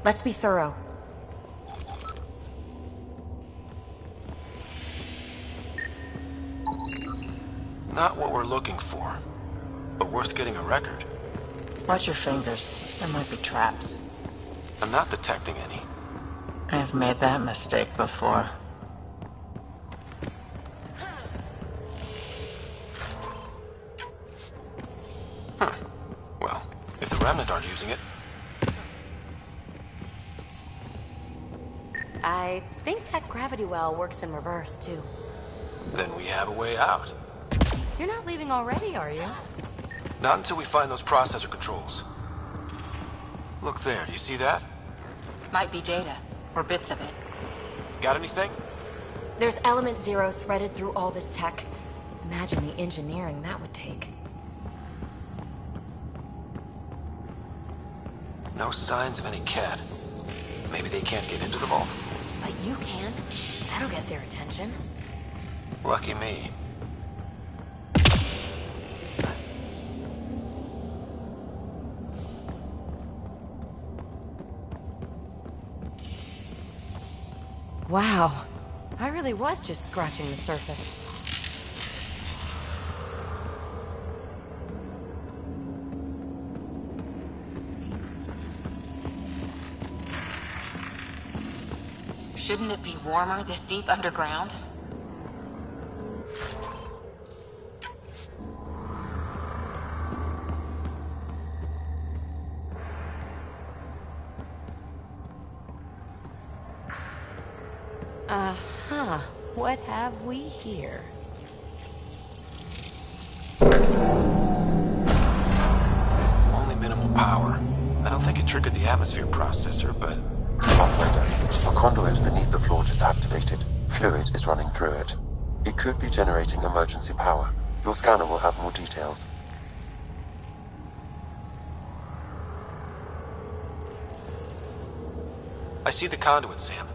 Let's be thorough. Not what we're looking for, but worth getting a record. Watch your fingers. There might be traps. I'm not detecting any. I've made that mistake before. Huh. Well, if the Remnant aren't using it... I think that gravity well works in reverse, too. Then we have a way out. You're not leaving already, are you? Not until we find those processor controls. Look there, do you see that? Might be data, or bits of it. Got anything? There's Element Zero threaded through all this tech. Imagine the engineering that would take. No signs of any cat. Maybe they can't get into the vault. But you can. That'll get their attention. Lucky me. Wow. I really was just scratching the surface. Shouldn't it be warmer this deep underground? Uh-huh. What have we here? Only minimal power. I don't think it triggered the atmosphere processor, but... Pathfinder, a conduit beneath the floor just activated. Fluid is running through it. It could be generating emergency power. Your scanner will have more details. I see the conduit, Sam.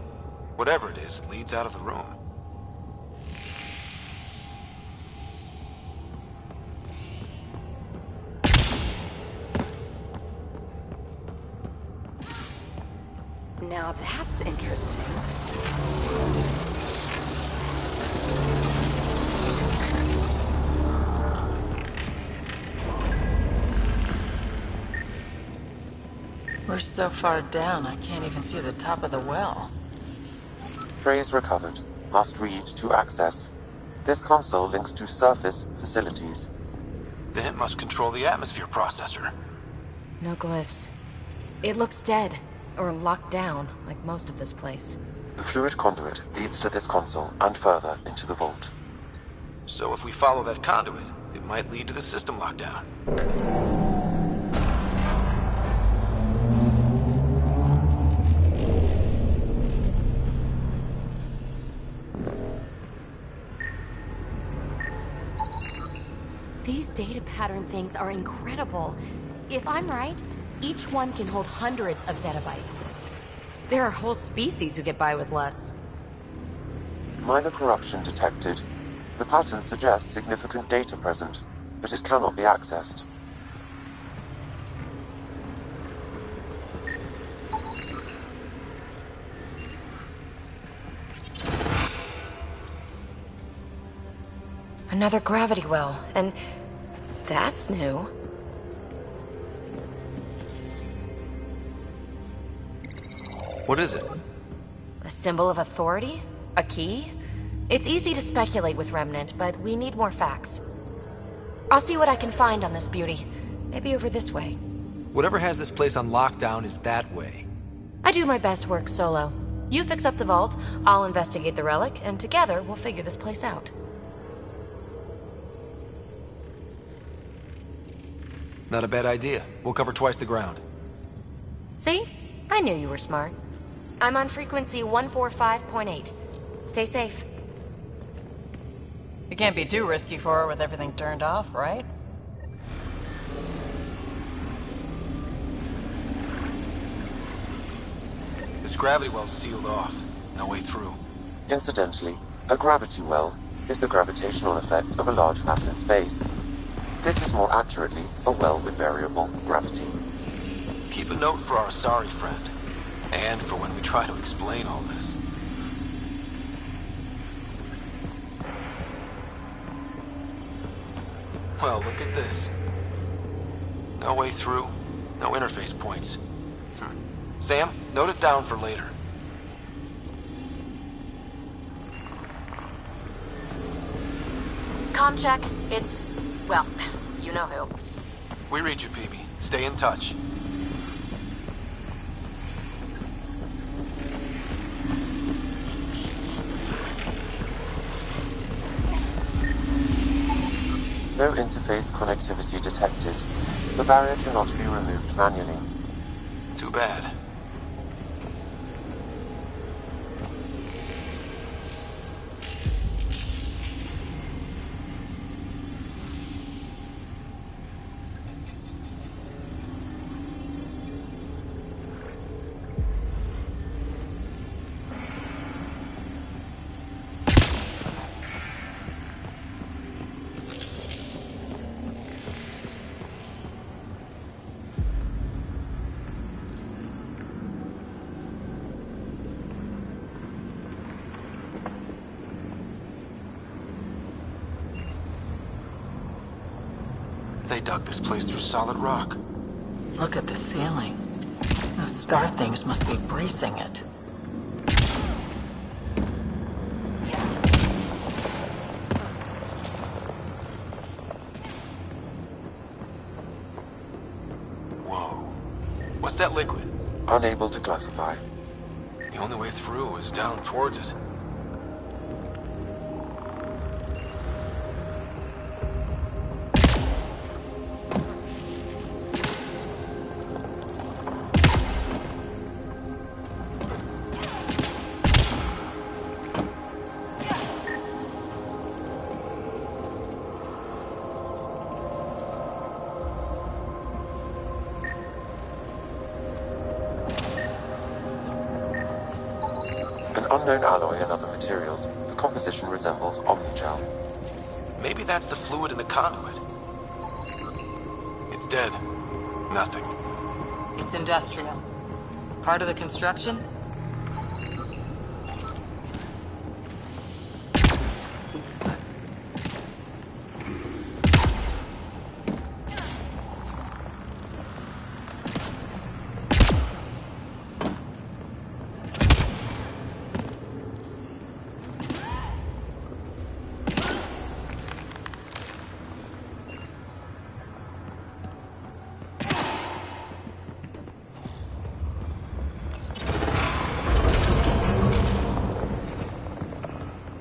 Whatever it is, it leads out of the room. Now that's interesting. We're so far down, I can't even see the top of the well. Phrase recovered. Must read to access. This console links to surface facilities. Then it must control the atmosphere processor. No glyphs. It looks dead. Or locked down, like most of this place. The fluid conduit leads to this console and further into the vault. So if we follow that conduit, it might lead to the system lockdown. These data pattern things are incredible. If I'm right, each one can hold hundreds of zettabytes. There are whole species who get by with less. Minor corruption detected. The pattern suggests significant data present, but it cannot be accessed. Another gravity well, and that's new. What is it? A symbol of authority? A key? It's easy to speculate with Remnant, but we need more facts. I'll see what I can find on this beauty. Maybe over this way. Whatever has this place on lockdown is that way. I do my best work solo. You fix up the vault, I'll investigate the relic, and together we'll figure this place out. Not a bad idea. We'll cover twice the ground. See? I knew you were smart. I'm on frequency 145.8. Stay safe. It can't be too risky for her with everything turned off, right? This gravity well's sealed off. No way through. Incidentally, a gravity well is the gravitational effect of a large mass in space. This is more accurately a well with variable gravity. Keep a note for our sorry friend. end for when we try to explain all this. Well, look at this. No way through, no interface points. Sam, note it down for later. Comm check. It's... well, you know who. We read you, PB. Stay in touch. No interface connectivity detected. The barrier cannot be removed manually. Too bad. They dug this place through solid rock. Look at the ceiling. Those star things must be bracing it. Whoa. What's that liquid? Unable to classify. The only way through is down towards it. An unknown alloy and other materials. The composition resembles omnigel. Maybe that's the fluid in the conduit. It's dead. Nothing. It's industrial. Part of the construction?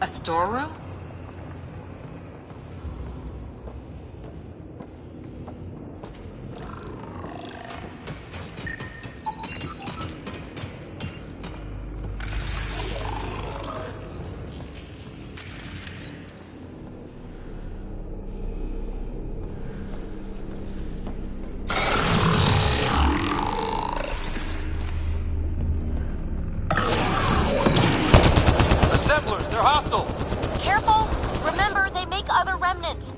A storeroom? Assemblers, they're hostile! Careful! Remember, they make other remnant.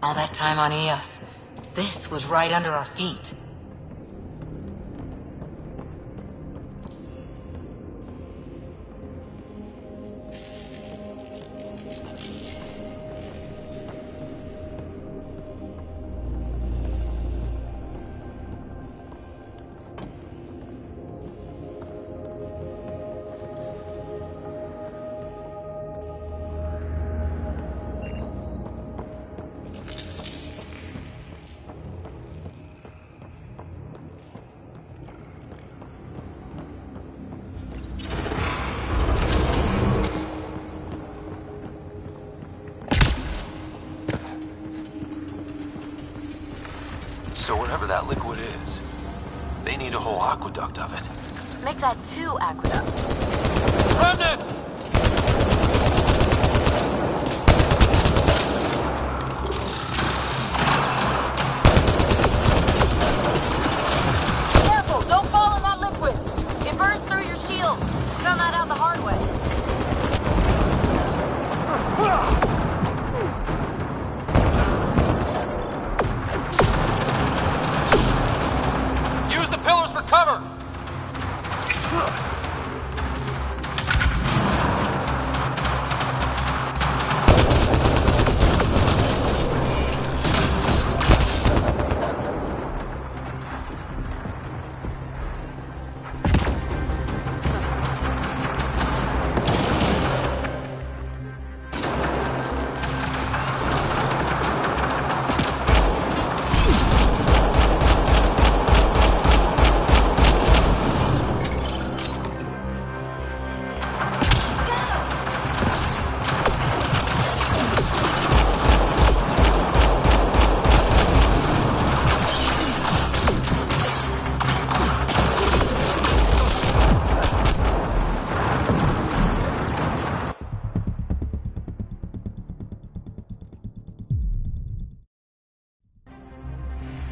All that time on Eos. This was right under our feet. So whatever that liquid is, they need a whole aqueduct of it. Make that 2 aqueducts. Remnant! Careful, don't fall in that liquid. It burns through your shield. Found that out the hard way. Use the pillars for cover!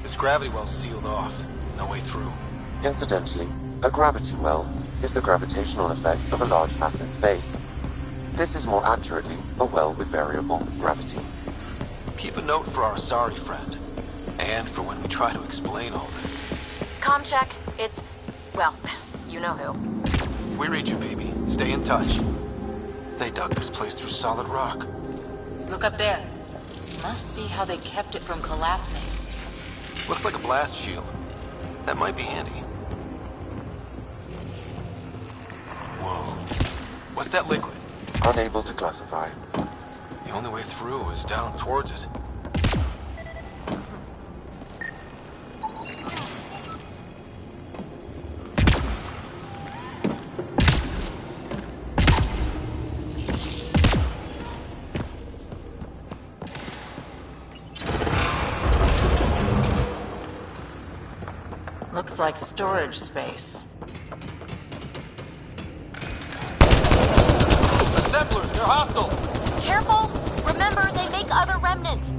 This gravity well's sealed off. No way through. Incidentally, a gravity well is the gravitational effect of a large mass in space. This is more accurately a well with variable gravity. Keep a note for our sorry friend. And for when we try to explain all this. Comm check. It's, well, you know who. We read you, baby. Stay in touch. They dug this place through solid rock. Look up there. Must be how they kept it from collapsing. Looks like a blast shield. That might be handy. Whoa. What's that liquid? Unable to classify. The only way through is down towards it. Looks like storage space. Assemblers, they're hostile! Careful! Remember, they make other remnant.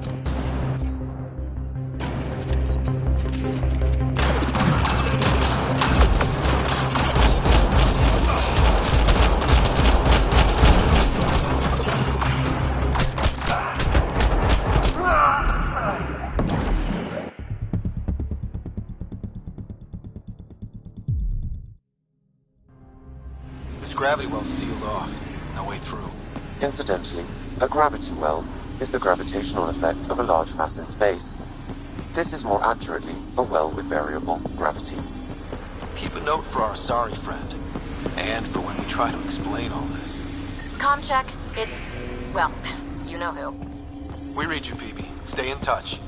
This gravity well's sealed off. No way through. Incidentally, a gravity well is the gravitational effect of a large mass in space. This is more accurately a well with variable gravity. Keep a note for our sorry friend. And for when we try to explain all this. Comm check. It's, well, you know who. We read you, PB. Stay in touch.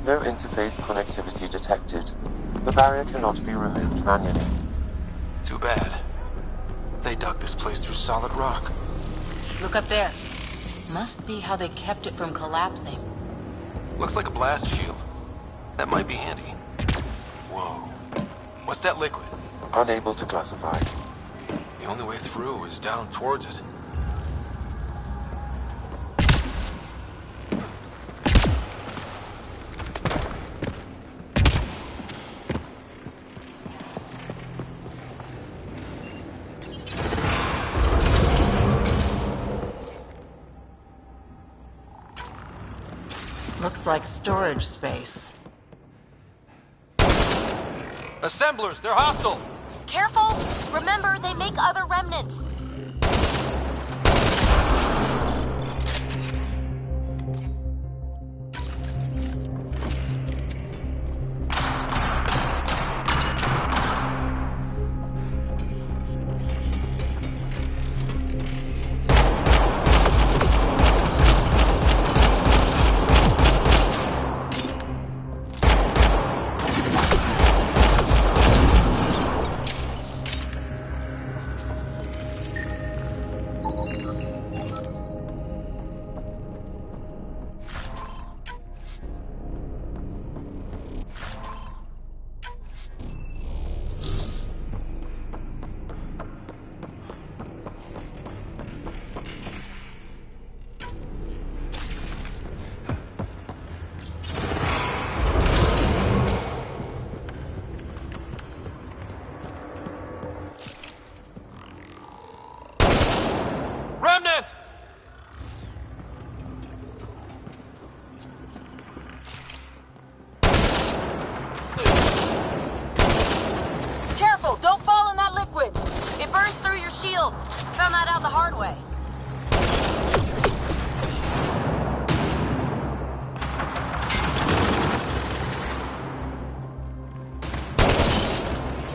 No interface connectivity detected. The barrier cannot be removed manually. Too bad. They dug this place through solid rock. Look up there. Must be how they kept it from collapsing. Looks like a blast shield. That might be handy. Whoa. What's that liquid? Unable to classify. The only way through is down towards it. Looks like storage space. Assemblers, they're hostile! Careful! Remember, they make other remnant.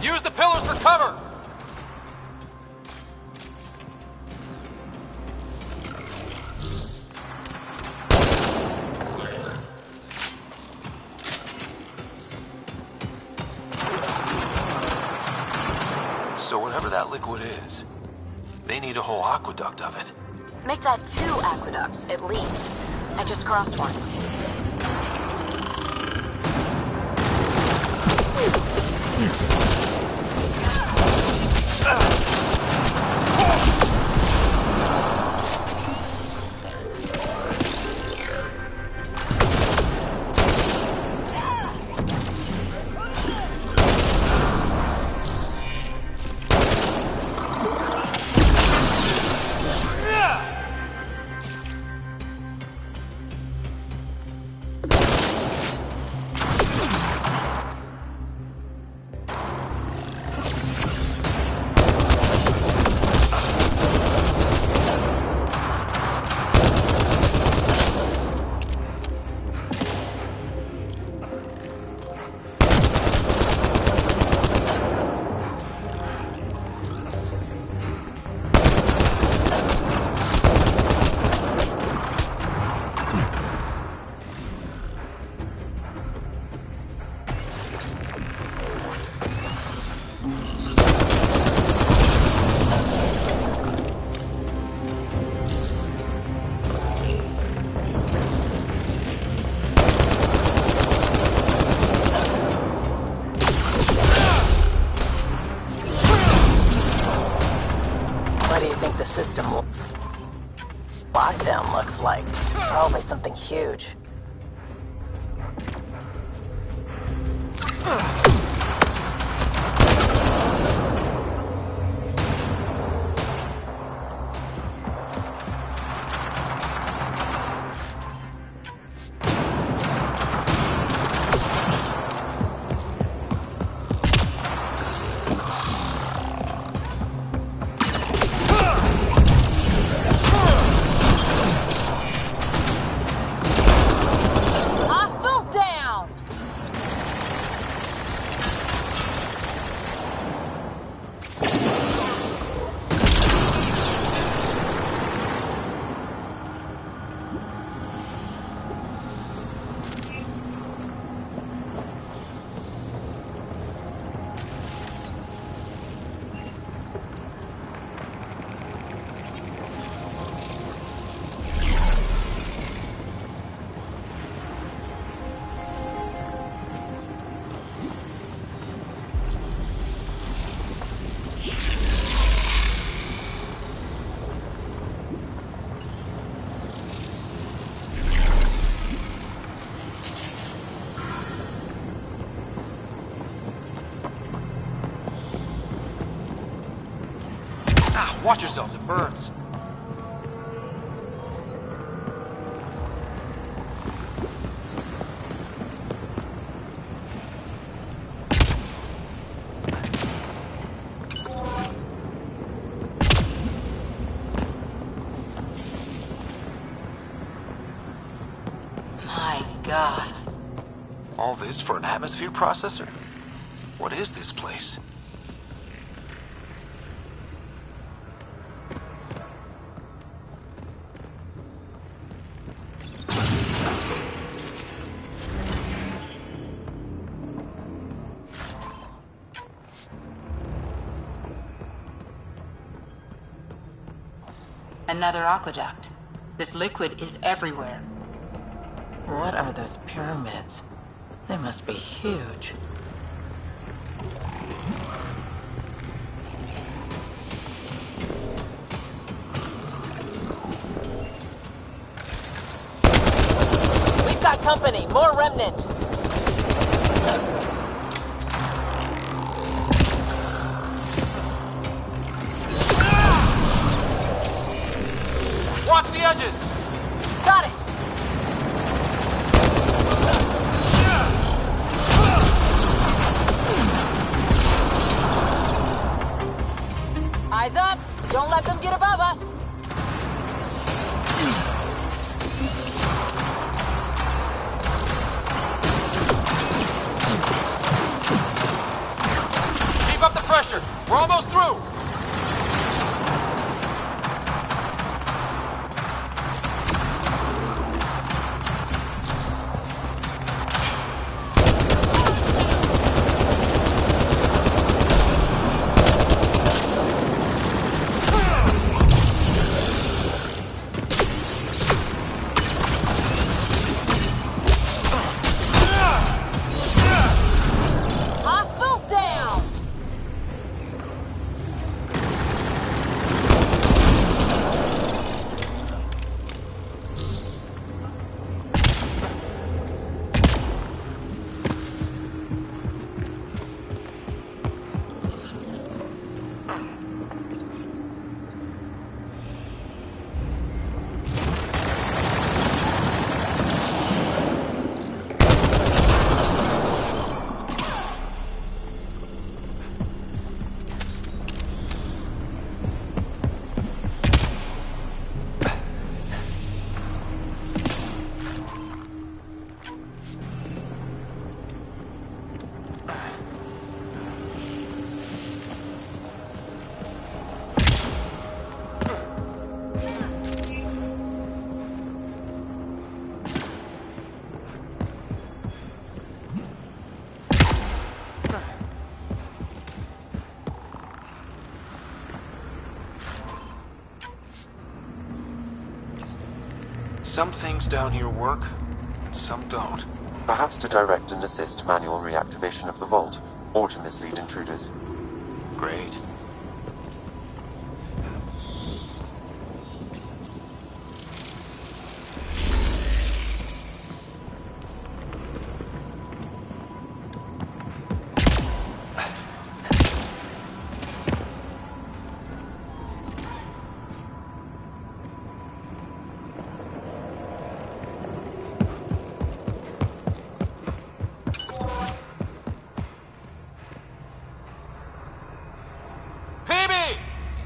Use the pillars for cover! So whatever that liquid is, they need a whole aqueduct of it. Make that 2 aqueducts, at least. I just crossed one. Lockdown looks like. Probably something huge. Watch yourselves, it burns. My God. All this for an atmosphere processor? What is this place? Another aqueduct. This liquid is everywhere. What are those pyramids? They must be huge. We've got company. More remnant. Watch the edges! Got it. Eyes up! Don't let them get above us! Keep Roger! We're almost through! Hostiles down! Some things down here work, and some don't. Perhaps to direct and assist manual reactivation of the vault, or to mislead intruders. Great.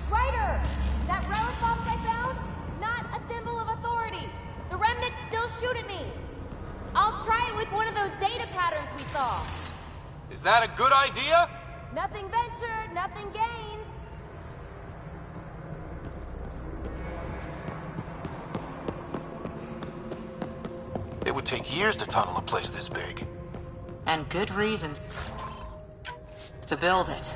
Ryder! That relic box I found? Not a symbol of authority. The remnants still shoot at me. I'll try it with one of those data patterns we saw. Is that a good idea? Nothing ventured, nothing gained. It would take years to tunnel a place this big. And good reasons to build it.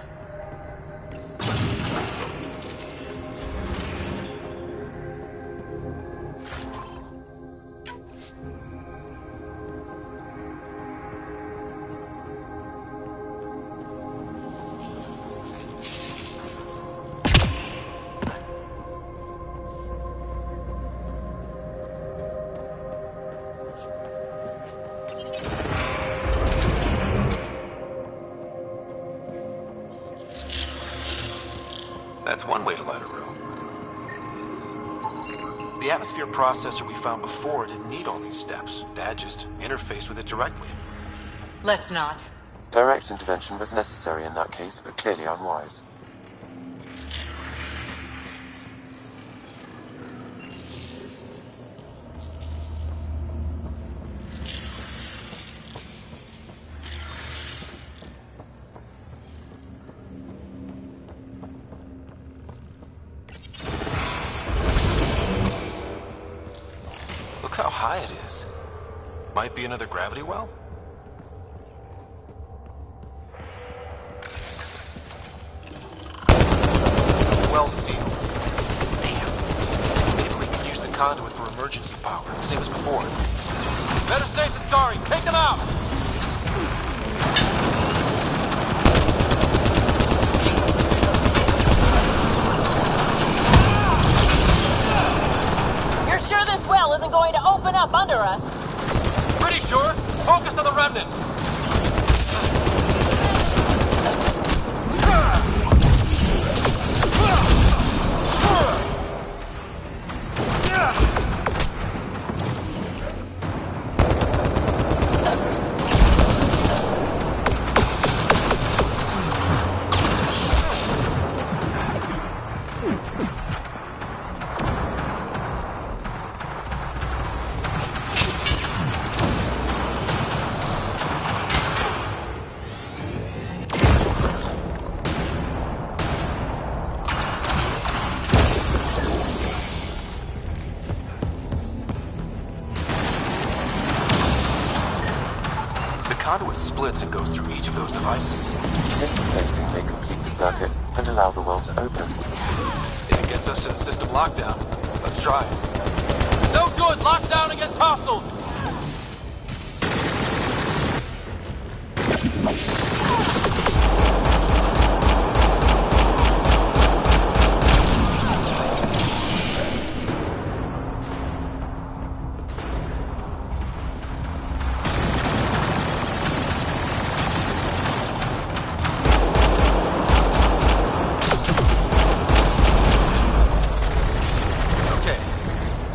That's one way to light a room. The atmosphere processor we found before didn't need all these steps. Dad just interfaced with it directly. Let's not. Direct intervention was necessary in that case, but clearly unwise. Look how high it is. Might be another gravity well? Well sealed. Damn. Maybe we can use the conduit for emergency power, same as before. Better safe than sorry. Take them out! You're sure this well isn't going to open up under us? Pretty sure. Focus on the remnants. conduit splits and goes through each of those devices. Interfacing may complete the circuit and allow the well to open. If it gets us to the system lockdown, let's try it. No good! Lockdown against hostiles!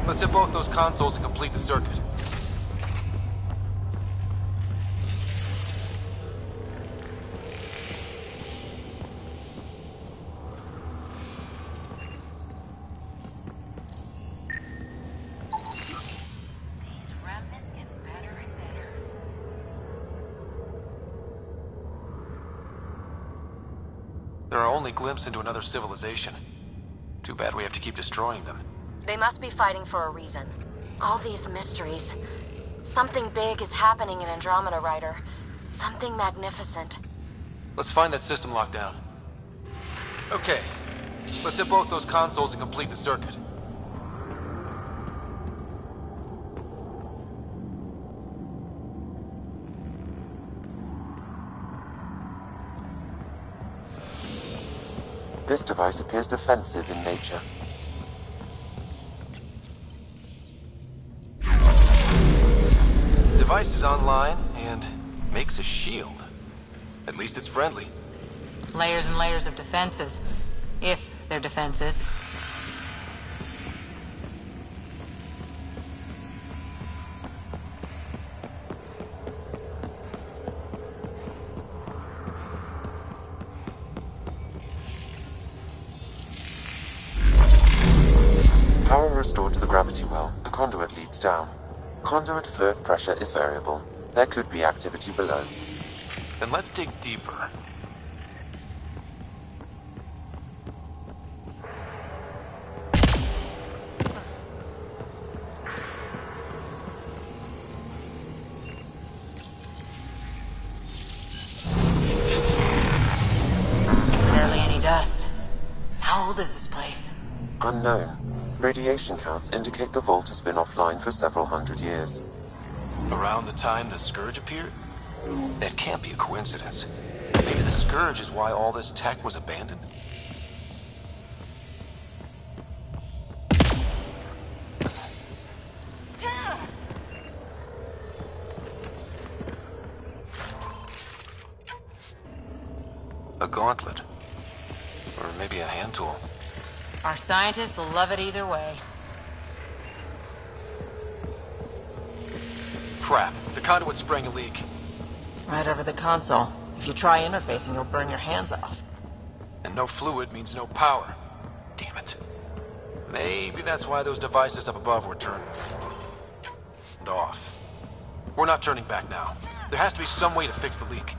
Let's hit both those consoles and complete the circuit. These remnants get better and better. They're our only glimpse into another civilization. Too bad we have to keep destroying them. They must be fighting for a reason. All these mysteries. Something big is happening in Andromeda, Ryder. Something magnificent. Let's find that system lockdown. Okay. Let's hit both those consoles and complete the circuit. This device appears defensive in nature. The device is online and makes a shield. At least it's friendly. Layers and layers of defenses. If they're defenses. Power restored to the gravity well. The conduit leads down. Conduit fluid pressure is variable. There could be activity below. Then let's dig deeper. Barely any dust. How old is this place? Unknown. Radiation counts indicate the vault has been offline for several hundred years. Around the time the Scourge appeared? That can't be a coincidence. Maybe the Scourge is why all this tech was abandoned? A gauntlet. Or maybe a hand tool. Our scientists will love it either way. Crap. The conduit's spraying a leak. Right over the console. If you try interfacing, you'll burn your hands off. And no fluid means no power. Damn it. Maybe that's why those devices up above were turned off. We're not turning back now. There has to be some way to fix the leak.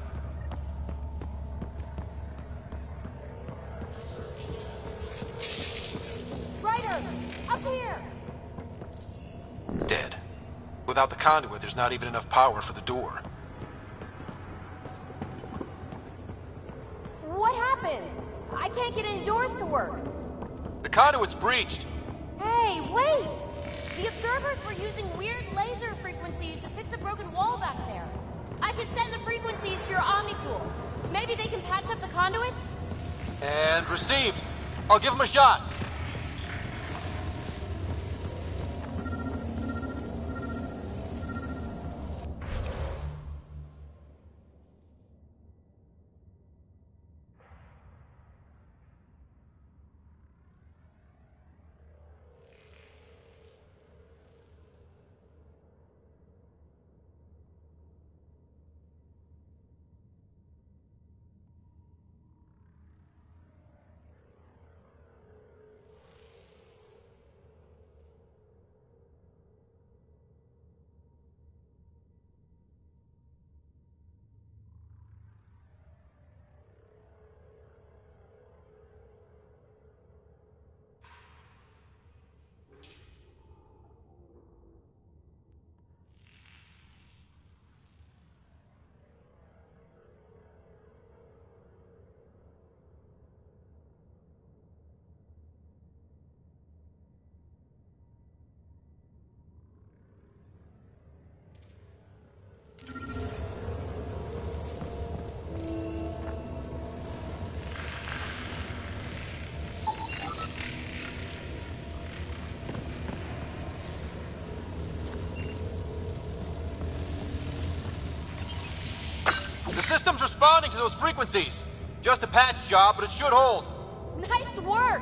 Ryder! Up here! Dead. Without the conduit, there's not even enough power for the door. What happened? I can't get any doors to work. The conduit's breached! Hey, wait! The observers were using weird laser frequencies to fix a broken wall back there. I can send the frequencies to your Omni tool. Maybe they can patch up the conduit? And received! I'll give him a shot! system's responding to those frequencies. Just a patch job, but it should hold. Nice work!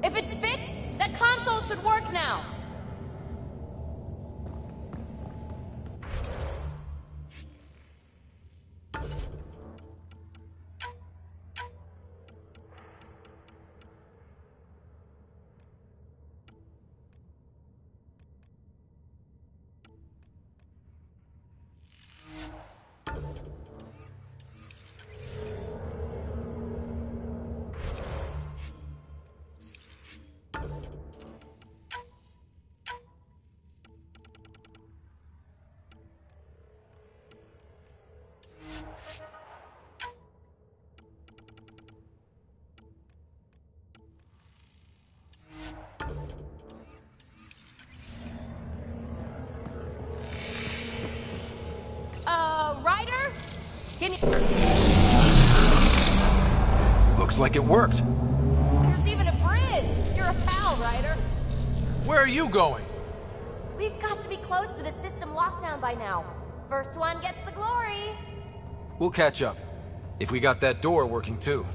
If it's fixed, that console should work now. Ryder? Can you... Looks like it worked. There's even a bridge! You're a pal, Ryder. Where are you going? We've got to be close to the system lockdown by now. First one gets the glory. We'll catch up. If we got that door working too.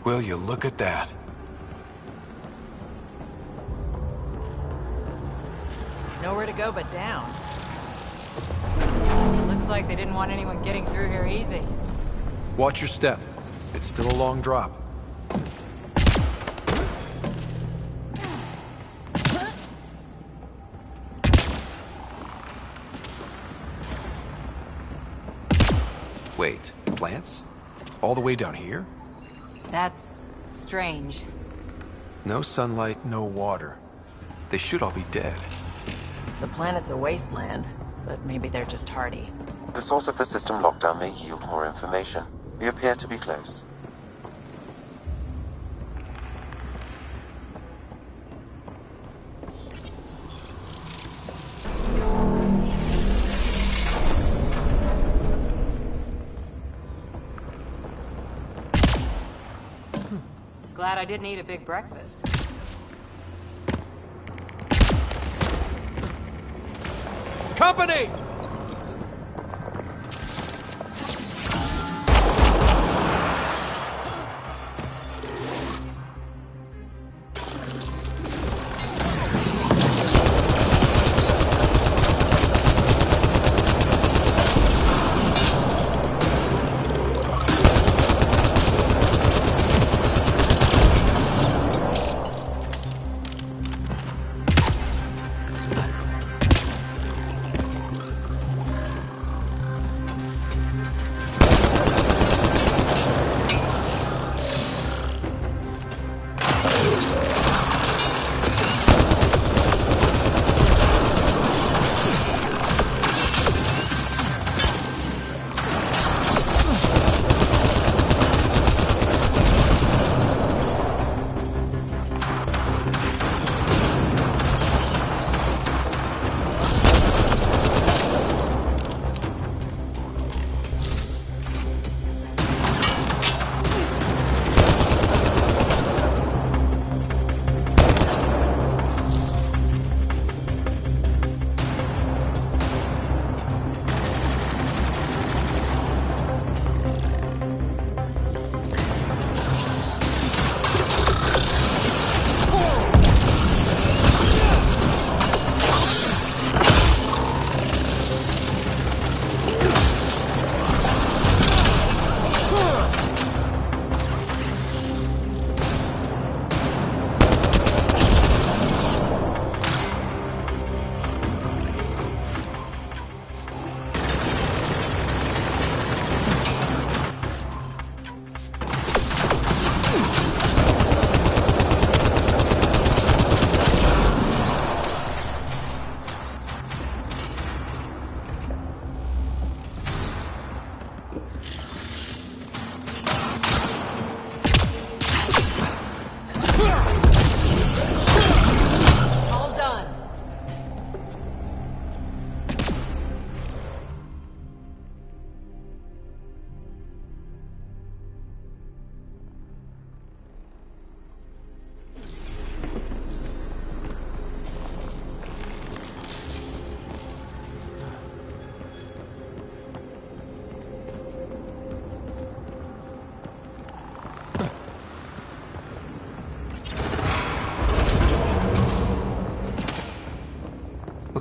Will you look at that? Nowhere to go but down. Looks like they didn't want anyone getting through here easy. Watch your step. It's still a long drop. Wait, plants? All the way down here? That's strange. No sunlight, no water. They should all be dead. The planet's a wasteland, but maybe they're just hardy. The source of the system lockdown may yield more information. We appear to be close. Glad I didn't eat a big breakfast. Company!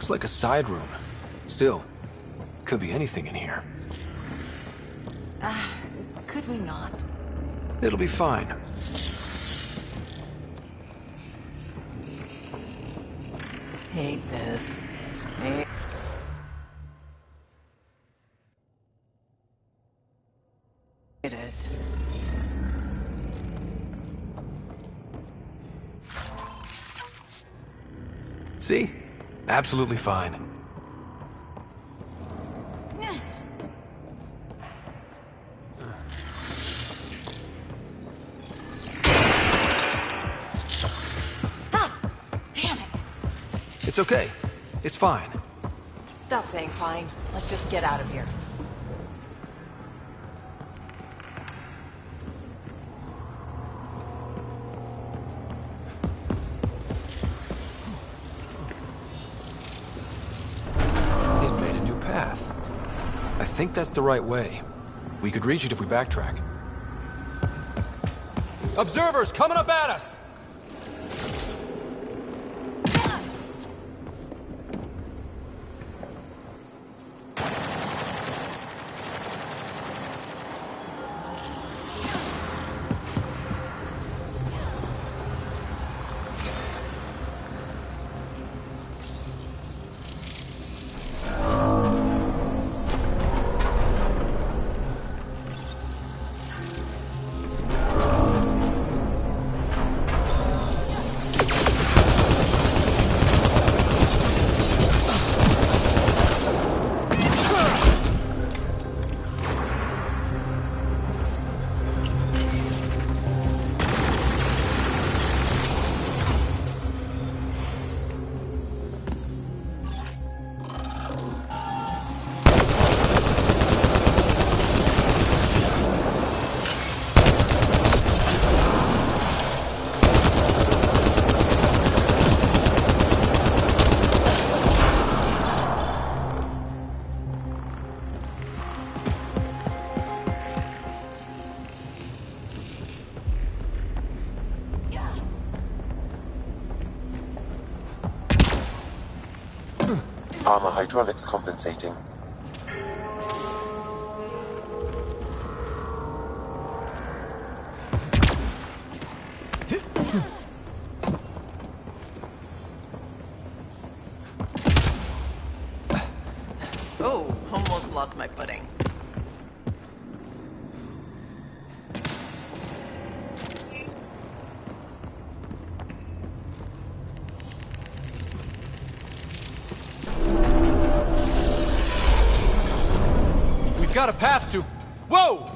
Looks like a side room. Still, could be anything in here. Could we not? It'll be fine. Hate this. Hate it. See? Absolutely fine. Damn it! It's okay. It's fine. Stop saying fine. Let's just get out of here. It made a new path. I think that's the right way. We could reach it if we backtrack. Observers coming up at us! Armor hydraulics compensating. Oh, almost lost my footing. We've got a path to... Whoa!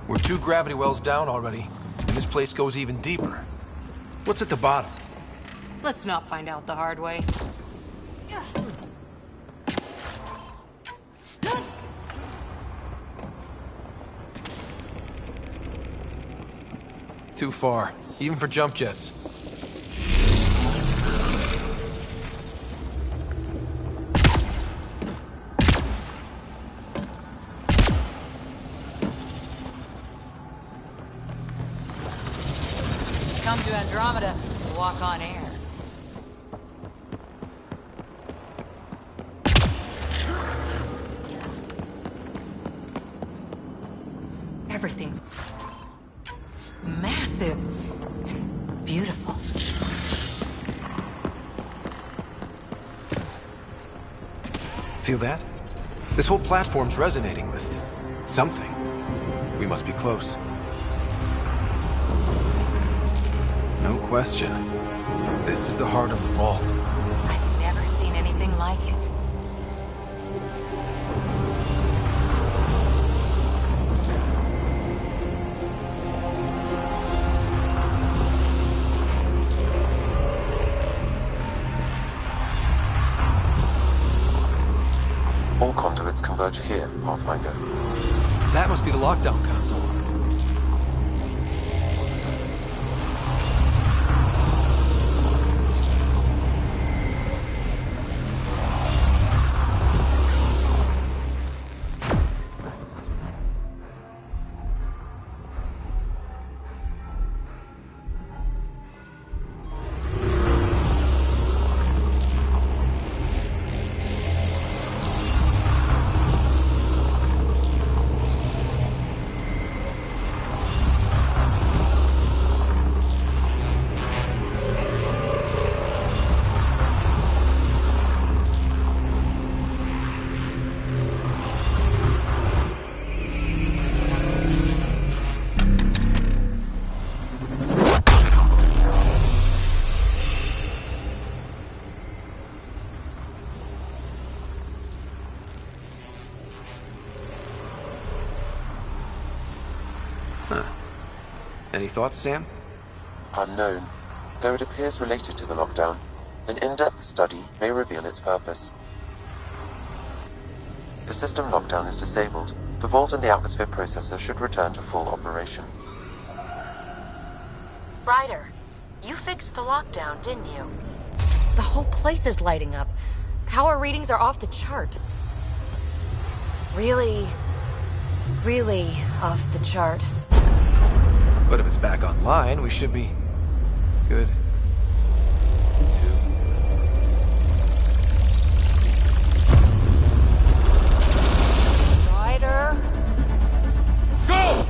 We're 2 gravity wells down already, and this place goes even deeper. What's at the bottom? Let's not find out the hard way. Too far, even for jump jets. Come to Andromeda, walk on air. Everything's massive and beautiful. Feel that? This whole platform's resonating with something. We must be close. No question. This is the heart of the vault. I've never seen anything like it. All conduits converge here, Pathfinder. That must be the lockdown console. Any thoughts, Sam? Unknown. Though it appears related to the lockdown, an in-depth study may reveal its purpose. The system lockdown is disabled. The vault and the atmosphere processor should return to full operation. Ryder, you fixed the lockdown, didn't you? The whole place is lighting up. Power readings are off the chart. Really off the chart. But if it's back online, we should be good. Ryder? Go!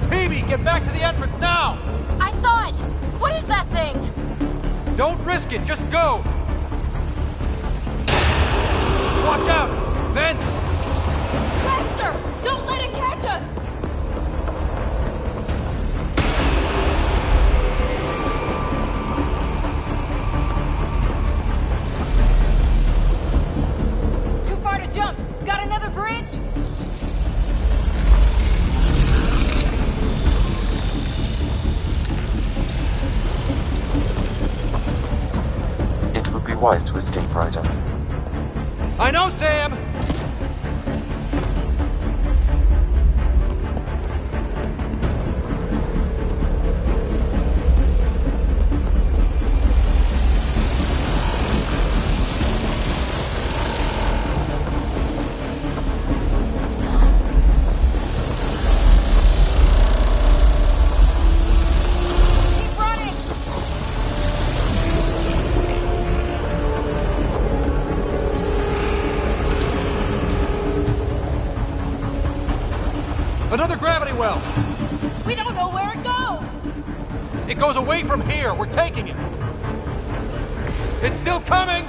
Peavy, get back to the entrance now! I saw it! What is that thing? Don't risk it, just go! Watch out! Vents! Faster! Don't let it catch us! Too far to jump! Got another bridge? It would be wise to escape, Ryder. I know, Sam! Keep running! Another gravity well! We don't know where it goes! It goes away from here! We're taking it! It's still coming!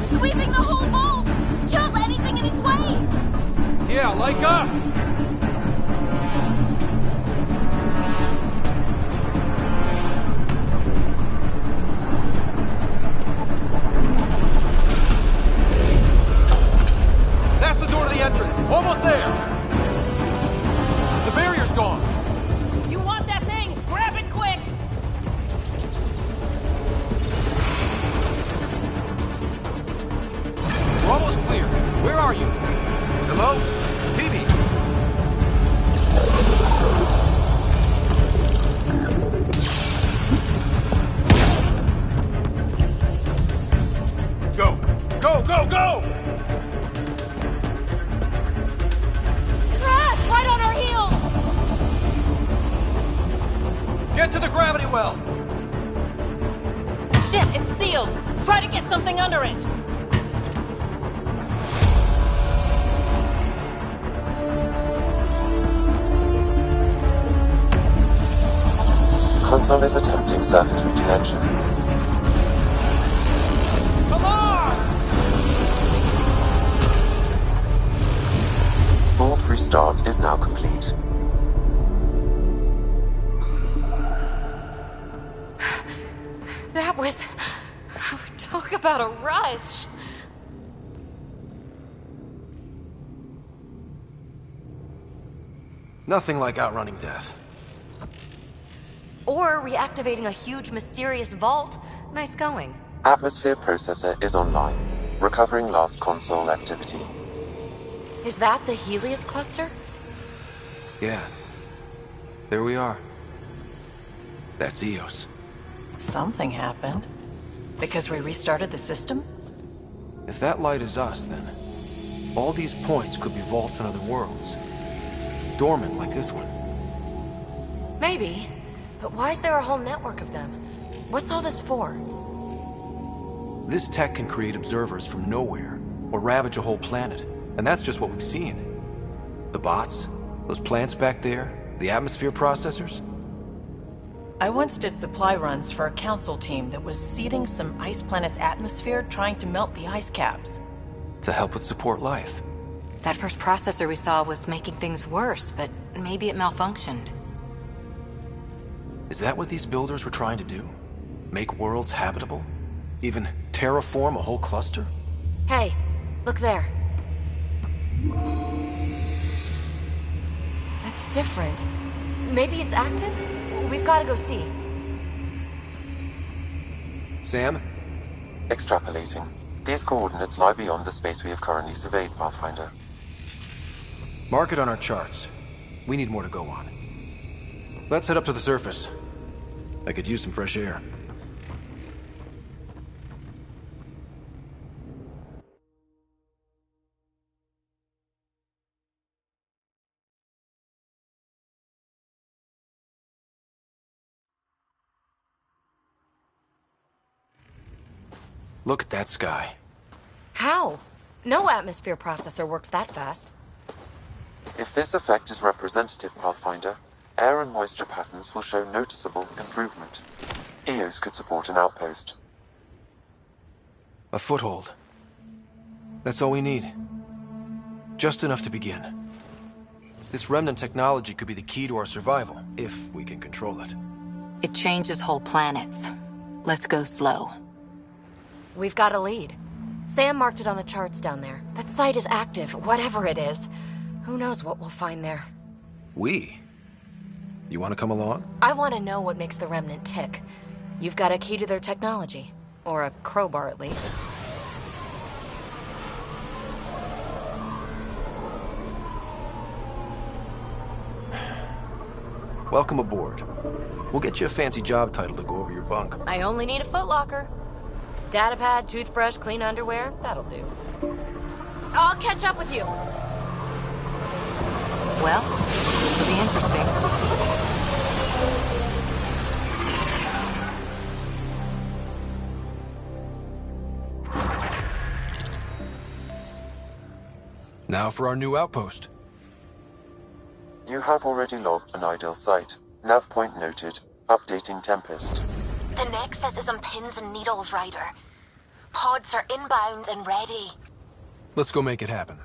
Sweeping the whole vault! Kills anything in its way! Yeah, like us! That's the door to the entrance! Almost there! The barrier's gone! You want that thing? Grab it quick! We're almost clear. Where are you? Hello? Peavy? Go! Go, go, go! Crash! Right on our heels! Get to the gravity well! Shit, it's sealed! Try to get something under it! vessel is attempting surface reconnection. Come on! Vault restart is now complete. That was... Talk about a rush. Nothing like outrunning death. Or reactivating a huge mysterious vault. Nice going. Atmosphere processor is online, recovering last console activity. Is that the Helios cluster? Yeah. There we are. That's Eos. Something happened. Because we restarted the system? If that light is us, then all these points could be vaults in other worlds. Dormant like this one. Maybe. But why is there a whole network of them? What's all this for? This tech can create observers from nowhere, or ravage a whole planet. And that's just what we've seen. The bots, those plants back there, the atmosphere processors. I once did supply runs for a council team that was seeding some ice planet's atmosphere, trying to melt the ice caps. To help with support life. That first processor we saw was making things worse, but maybe it malfunctioned. Is that what these builders were trying to do? Make worlds habitable? Even terraform a whole cluster? Hey, look there. That's different. Maybe it's active? We've got to go see. Sam? Extrapolating. These coordinates lie beyond the space we have currently surveyed, Pathfinder. Mark it on our charts. We need more to go on. Let's head up to the surface. I could use some fresh air. Look at that sky. How? No atmosphere processor works that fast. If this effect is representative, Pathfinder, air and moisture patterns will show noticeable improvement. Eos could support an outpost. A foothold. That's all we need. Just enough to begin. This remnant technology could be the key to our survival, if we can control it. It changes whole planets. Let's go slow. We've got a lead. Sam marked it on the charts down there. That site is active, whatever it is. Who knows what we'll find there. We? You want to come along? I want to know what makes the Remnant tick. You've got a key to their technology. Or a crowbar, at least. Welcome aboard. We'll get you a fancy job title to go over your bunk. I only need a footlocker. Datapad, toothbrush, clean underwear, that'll do. I'll catch up with you. Well, this will be interesting. Now for our new outpost. You have already logged an ideal site. Nav point noted. Updating Tempest. The Nexus is on pins and needles, Ryder. Pods are inbound and ready. Let's go make it happen.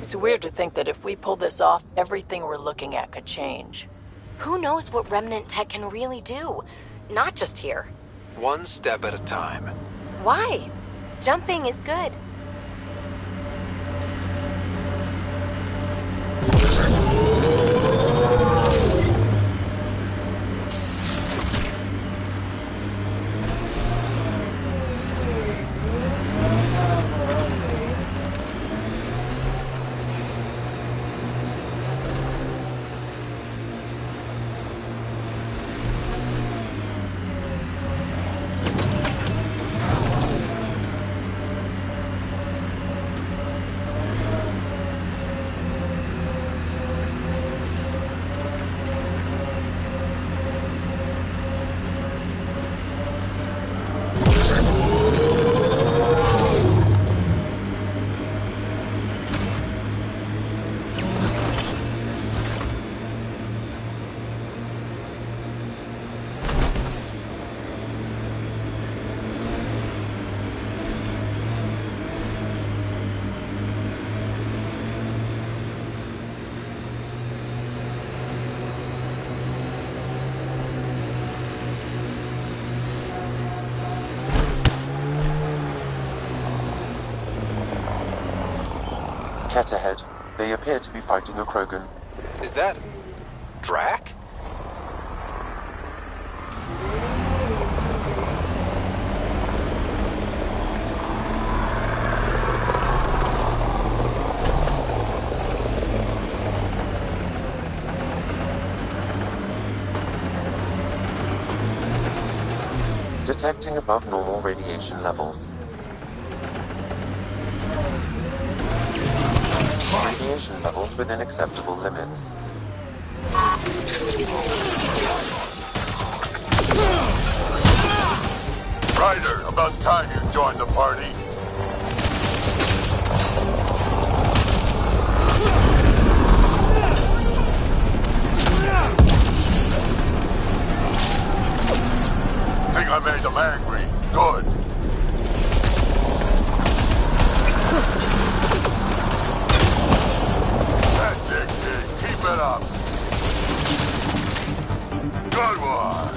It's weird to think that if we pull this off, everything we're looking at could change. Who knows what Remnant tech can really do? Not just here. One step at a time. Why? Jumping is good. Ket ahead. They appear to be fighting a Krogan. Is that... Drac? Detecting above normal radiation levels. Radiation levels within acceptable limits. Ryder, about time you joined the party. Think I made them angry. Good. That's it, kid. Keep it up. Good one.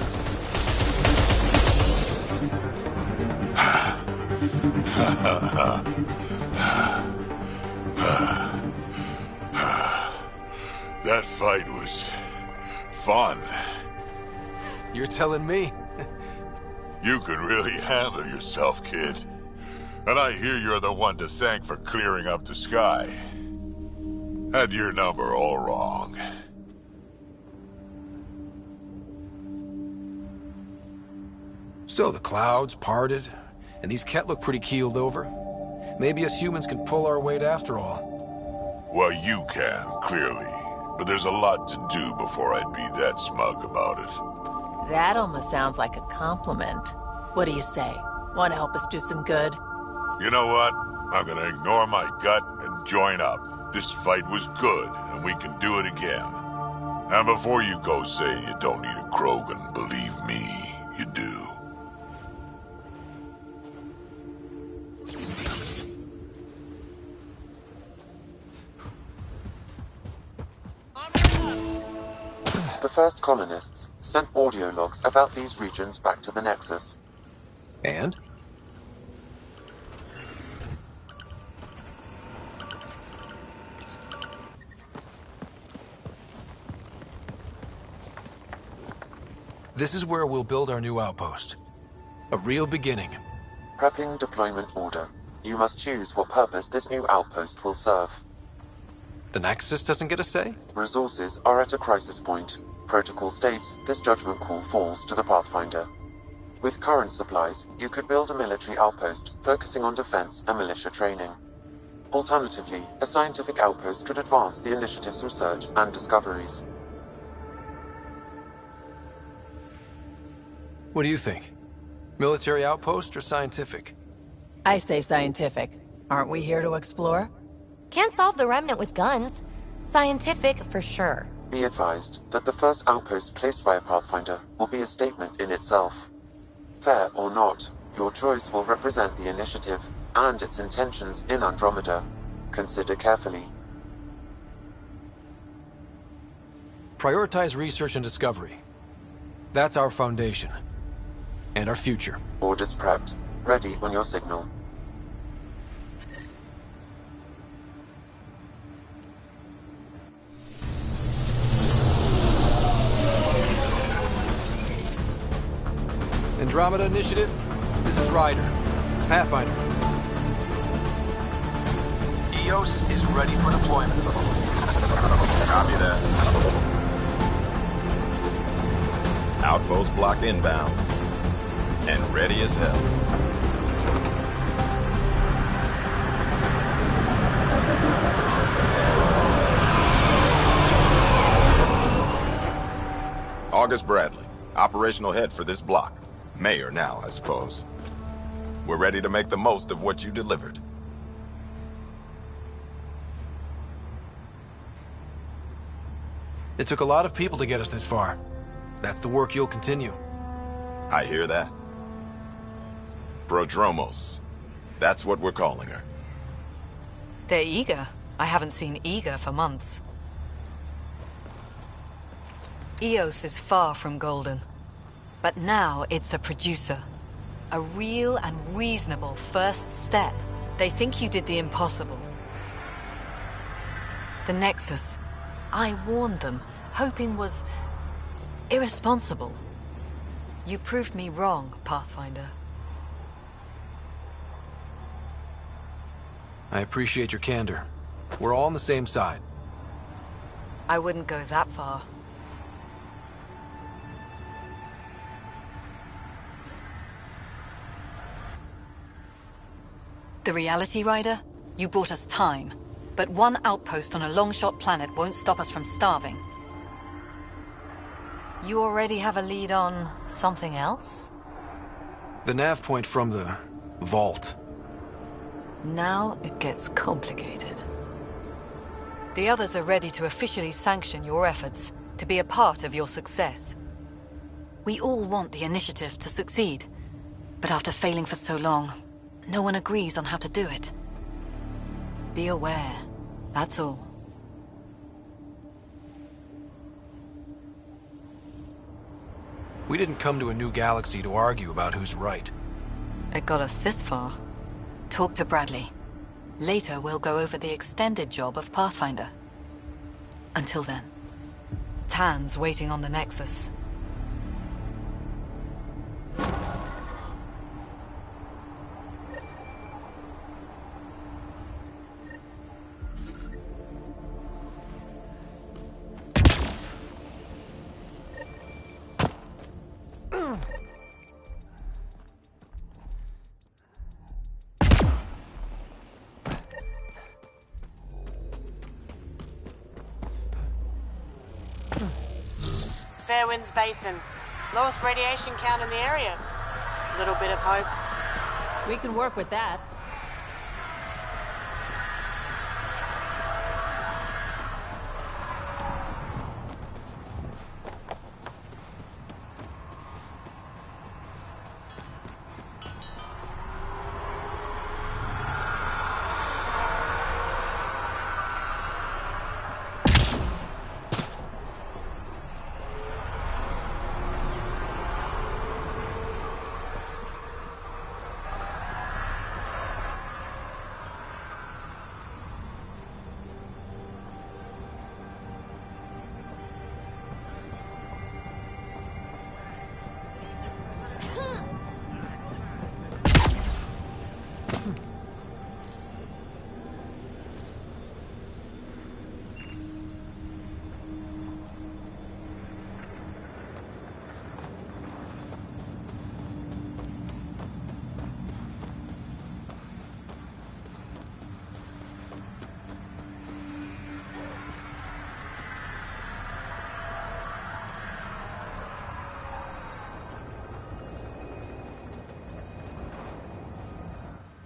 That fight was fun. You're telling me? You can really handle yourself, kid. And I hear you're the one to thank for clearing up the sky. Had your number all wrong. So the clouds parted, and these Ket look pretty keeled over. Maybe us humans can pull our weight after all. Well, you can, clearly. But there's a lot to do before I'd be that smug about it. That almost sounds like a compliment. What do you say? Want to help us do some good? You know what? I'm gonna ignore my gut and join up. This fight was good, and we can do it again. And before you go say you don't need a Krogan, believe me, you do. The first colonists sent audio logs about these regions back to the Nexus. And? This is where we'll build our new outpost. A real beginning. Prepping deployment order. You must choose what purpose this new outpost will serve. The Nexus doesn't get a say? Resources are at a crisis point. Protocol states this judgment call falls to the Pathfinder. With current supplies, you could build a military outpost focusing on defense and militia training. Alternatively, a scientific outpost could advance the initiative's research and discoveries. What do you think? Military outpost or scientific? I say scientific. Aren't we here to explore? Can't solve the Remnant with guns. Scientific for sure. Be advised that the first outpost placed by a Pathfinder will be a statement in itself. Fair or not, your choice will represent the initiative and its intentions in Andromeda. Consider carefully. Prioritize research and discovery. That's our foundation. And our future. Orders prepped. Ready on your signal. Andromeda Initiative, this is Ryder. Pathfinder. EOS is ready for deployment. Copy that. Outpost block inbound. And ready as hell. August Bradley, operational head for this block. Mayor now, I suppose. We're ready to make the most of what you delivered. It took a lot of people to get us this far. That's the work you'll continue. I hear that. Prodromos. That's what we're calling her. They're eager. I haven't seen eager for months. EOS is far from golden. But now it's a producer. A real and reasonable first step. They think you did the impossible. The Nexus. I warned them, hoping was irresponsible. You proved me wrong, Pathfinder. I appreciate your candor. We're all on the same side. I wouldn't go that far. The Reality Rider? You brought us time. But one outpost on a long-shot planet won't stop us from starving. You already have a lead on something else? The nav point from the vault. Now it gets complicated. The others are ready to officially sanction your efforts, to be a part of your success. We all want the initiative to succeed, but after failing for so long, no one agrees on how to do it. Be aware, that's all. We didn't come to a new galaxy to argue about who's right. It got us this far. Talk to Bradley. Later, we'll go over the extended job of Pathfinder. Until then, Tan's waiting on the Nexus. Fairwinds Basin. Lowest radiation count in the area. Little bit of hope. We can work with that.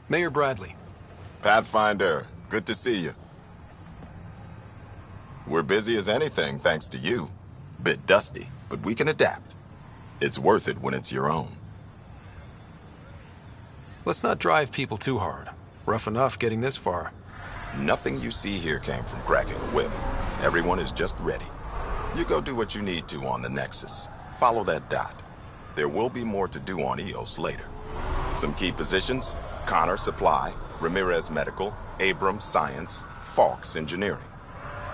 Mayor Bradley. Pathfinder, good to see you. We're busy as anything thanks to you. Bit dusty, but we can adapt. It's worth it when it's your own. Let's not drive people too hard. Rough enough getting this far. Nothing you see here came from cracking a whip. Everyone is just ready. You go do what you need to on the Nexus. Follow that dot. There will be more to do on Eos later. Some key positions: Connor Supply, Ramirez Medical, Abrams Science, Falks Engineering.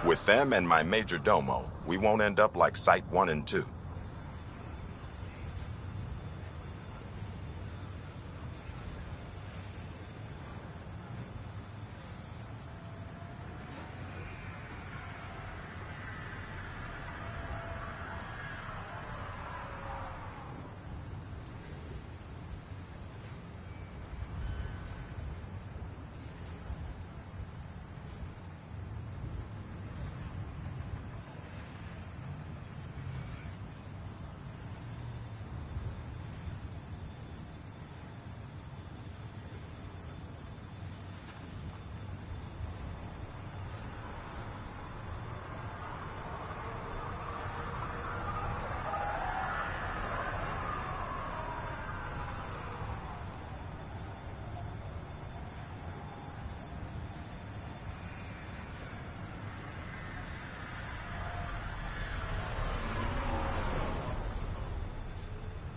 With them and my major domo, we won't end up like Site 1 and 2.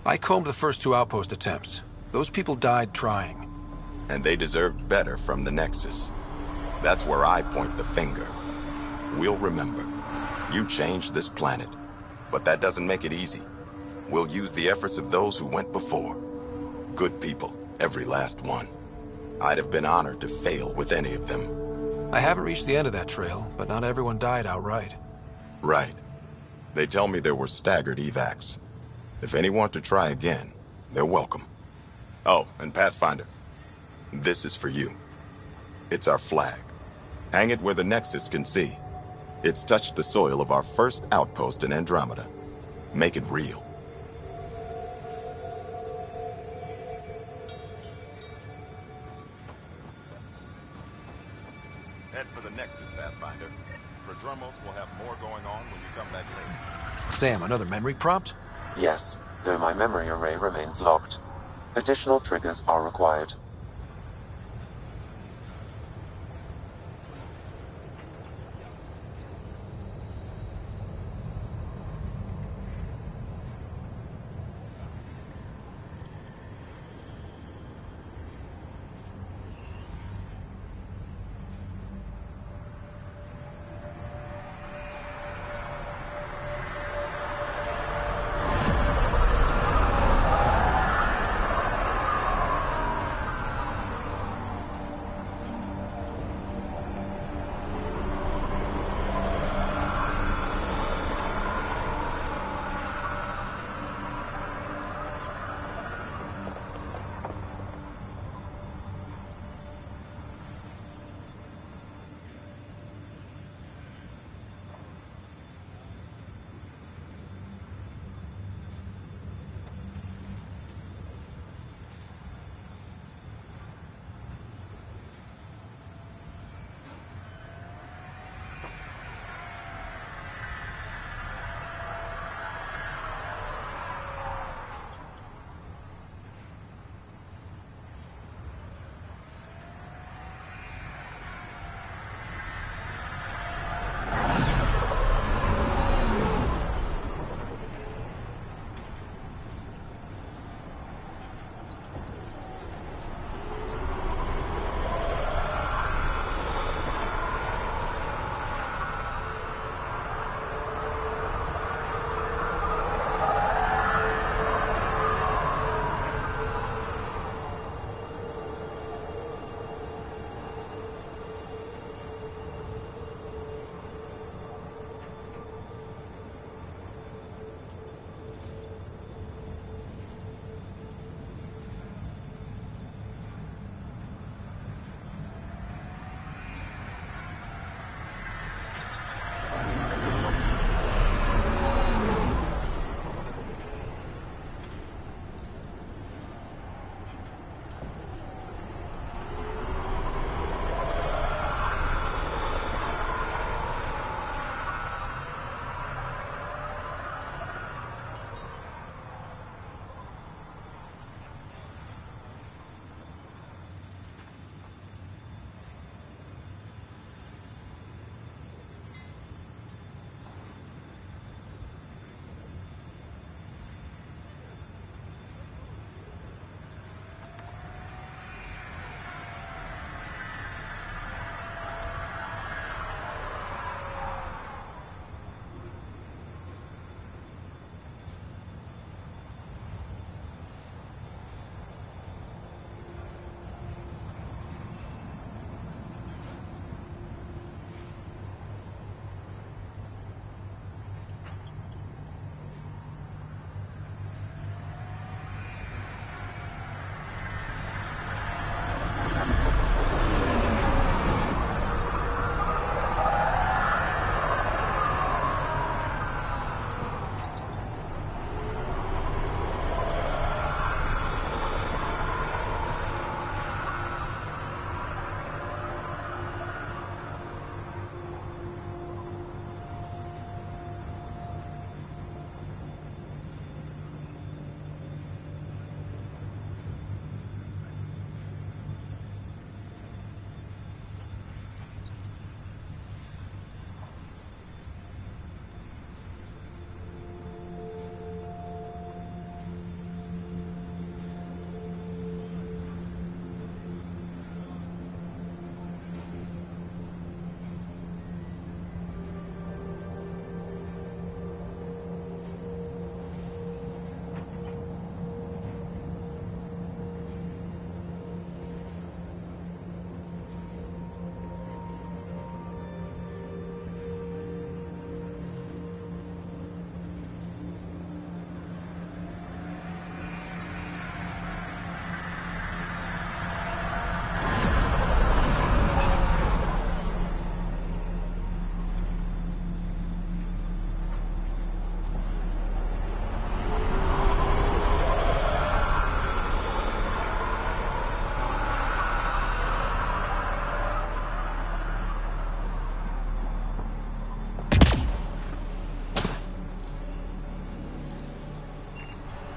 I combed the first 2 outpost attempts. Those people died trying. And they deserved better from the Nexus. That's where I point the finger. We'll remember. You changed this planet. But that doesn't make it easy. We'll use the efforts of those who went before. Good people, every last one. I'd have been honored to fail with any of them. I haven't reached the end of that trail, but not everyone died outright. Right. They tell me there were staggered evacs. If any want to try again, they're welcome. Oh, and Pathfinder, this is for you. It's our flag. Hang it where the Nexus can see. It's touched the soil of our first outpost in Andromeda. Make it real. Head for the Nexus, Pathfinder. Prodromos will have more going on when you come back later. Sam, another memory prompt? Yes, though my memory array remains locked. Additional triggers are required.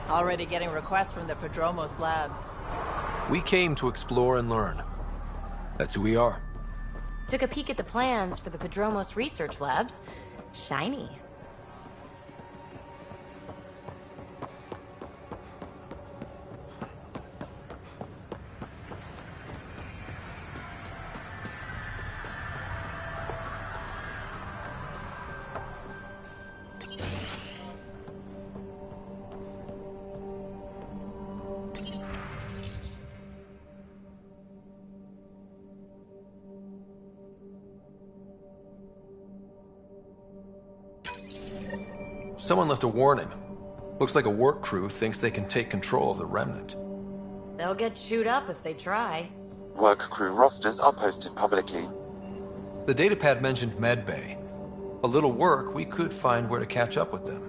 Already getting requests from the Prodromos labs. We came to explore and learn. That's who we are. Took a peek at the plans for the Prodromos research labs. Shiny. Someone left a warning. Looks like a work crew thinks they can take control of the Remnant. They'll get chewed up if they try. Work crew rosters are posted publicly. The datapad mentioned medbay. A little work, we could find where to catch up with them.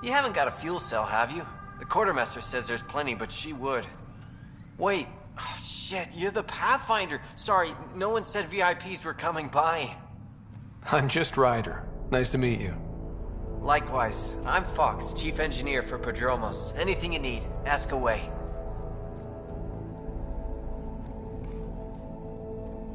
You haven't got a fuel cell, have you? The quartermaster says there's plenty, but she would. Wait. Oh, shit, you're the Pathfinder. Sorry, no one said VIPs were coming by. I'm just Ryder. Nice to meet you. Likewise. I'm Fox, Chief Engineer for Prodromos. Anything you need, ask away.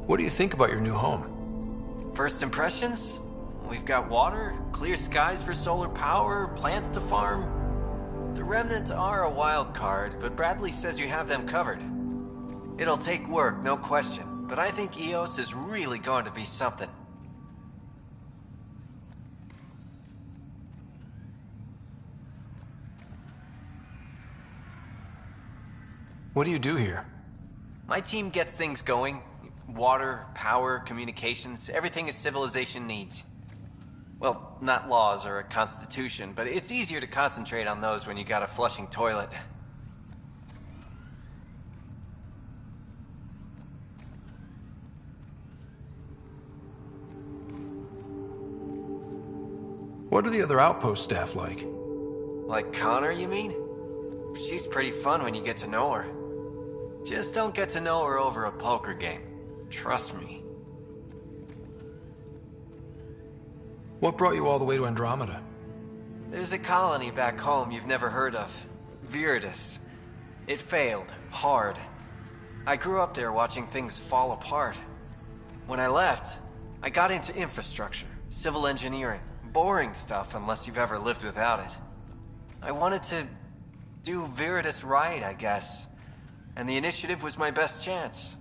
What do you think about your new home? First impressions? We've got water, clear skies for solar power, plants to farm. The Remnants are a wild card, but Bradley says you have them covered. It'll take work, no question, but I think EOS is really going to be something. What do you do here? My team gets things going. Water, power, communications, everything a civilization needs. Well, not laws or a constitution, but it's easier to concentrate on those when you got a flushing toilet. What are the other outpost staff like? Like Connor, you mean? She's pretty fun when you get to know her. Just don't get to know her over a poker game. Trust me. What brought you all the way to Andromeda? There's a colony back home you've never heard of. Viridis. It failed. Hard. I grew up there watching things fall apart. When I left, I got into infrastructure, civil engineering. Boring stuff unless you've ever lived without it. I wanted to do Viridis right, I guess. And the initiative was my best chance.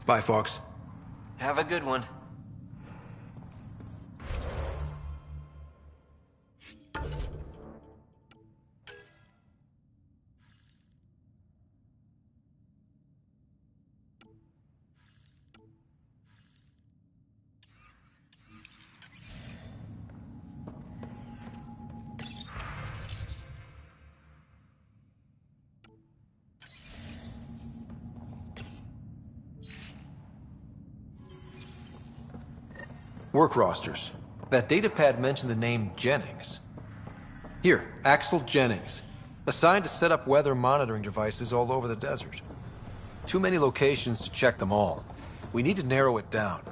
Bye, Fox. Have a good one. Work rosters. That datapad mentioned the name Jennings. Here, Axel Jennings. Assigned to set up weather monitoring devices all over the desert. Too many locations to check them all. We need to narrow it down.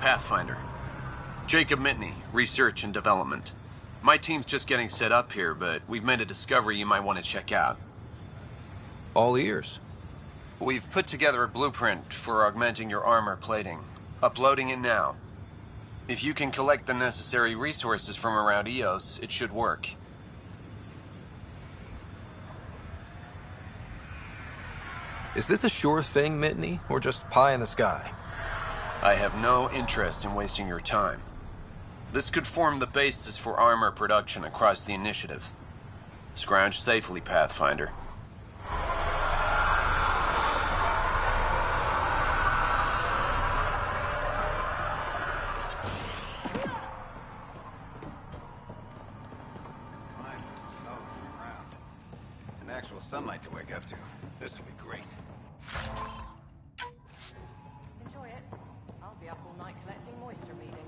Pathfinder. Jacob Mitney, Research and Development. My team's just getting set up here, but we've made a discovery you might want to check out. All ears. We've put together a blueprint for augmenting your armor plating. Uploading it now. If you can collect the necessary resources from around EOS, it should work. Is this a sure thing, Mitney, or just pie in the sky? I have no interest in wasting your time. This could form the basis for armor production across the initiative. Scrounge safely, Pathfinder. Actual sunlight to wake up to. This will be great. Enjoy it. I'll be up all night collecting moisture readings.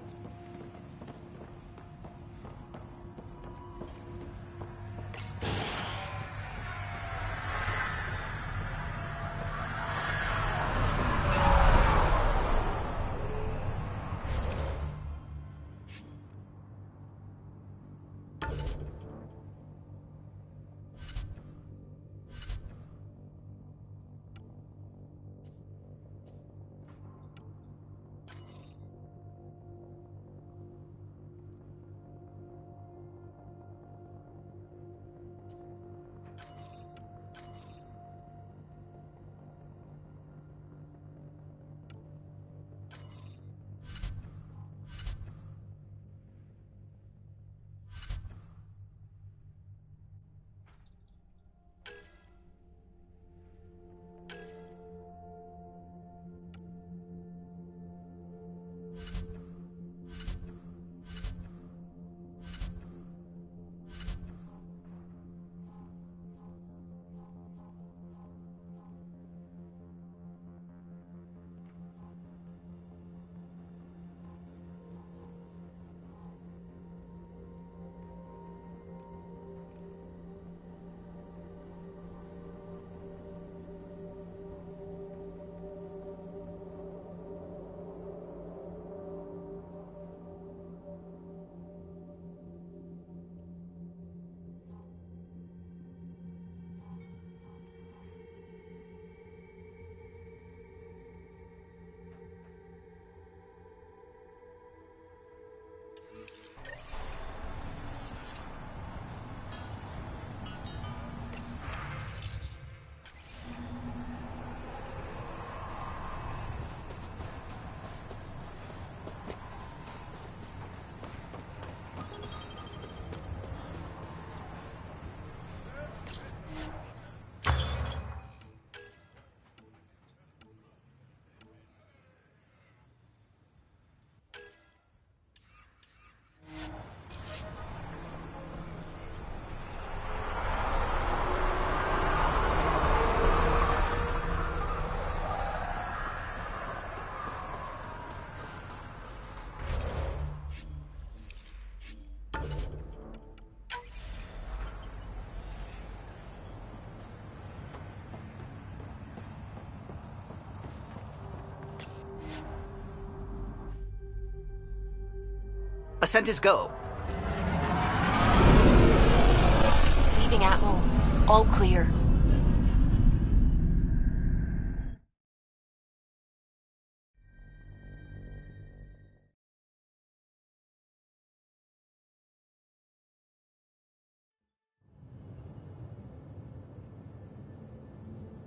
Ascent is go. Leaving Atmo. All clear.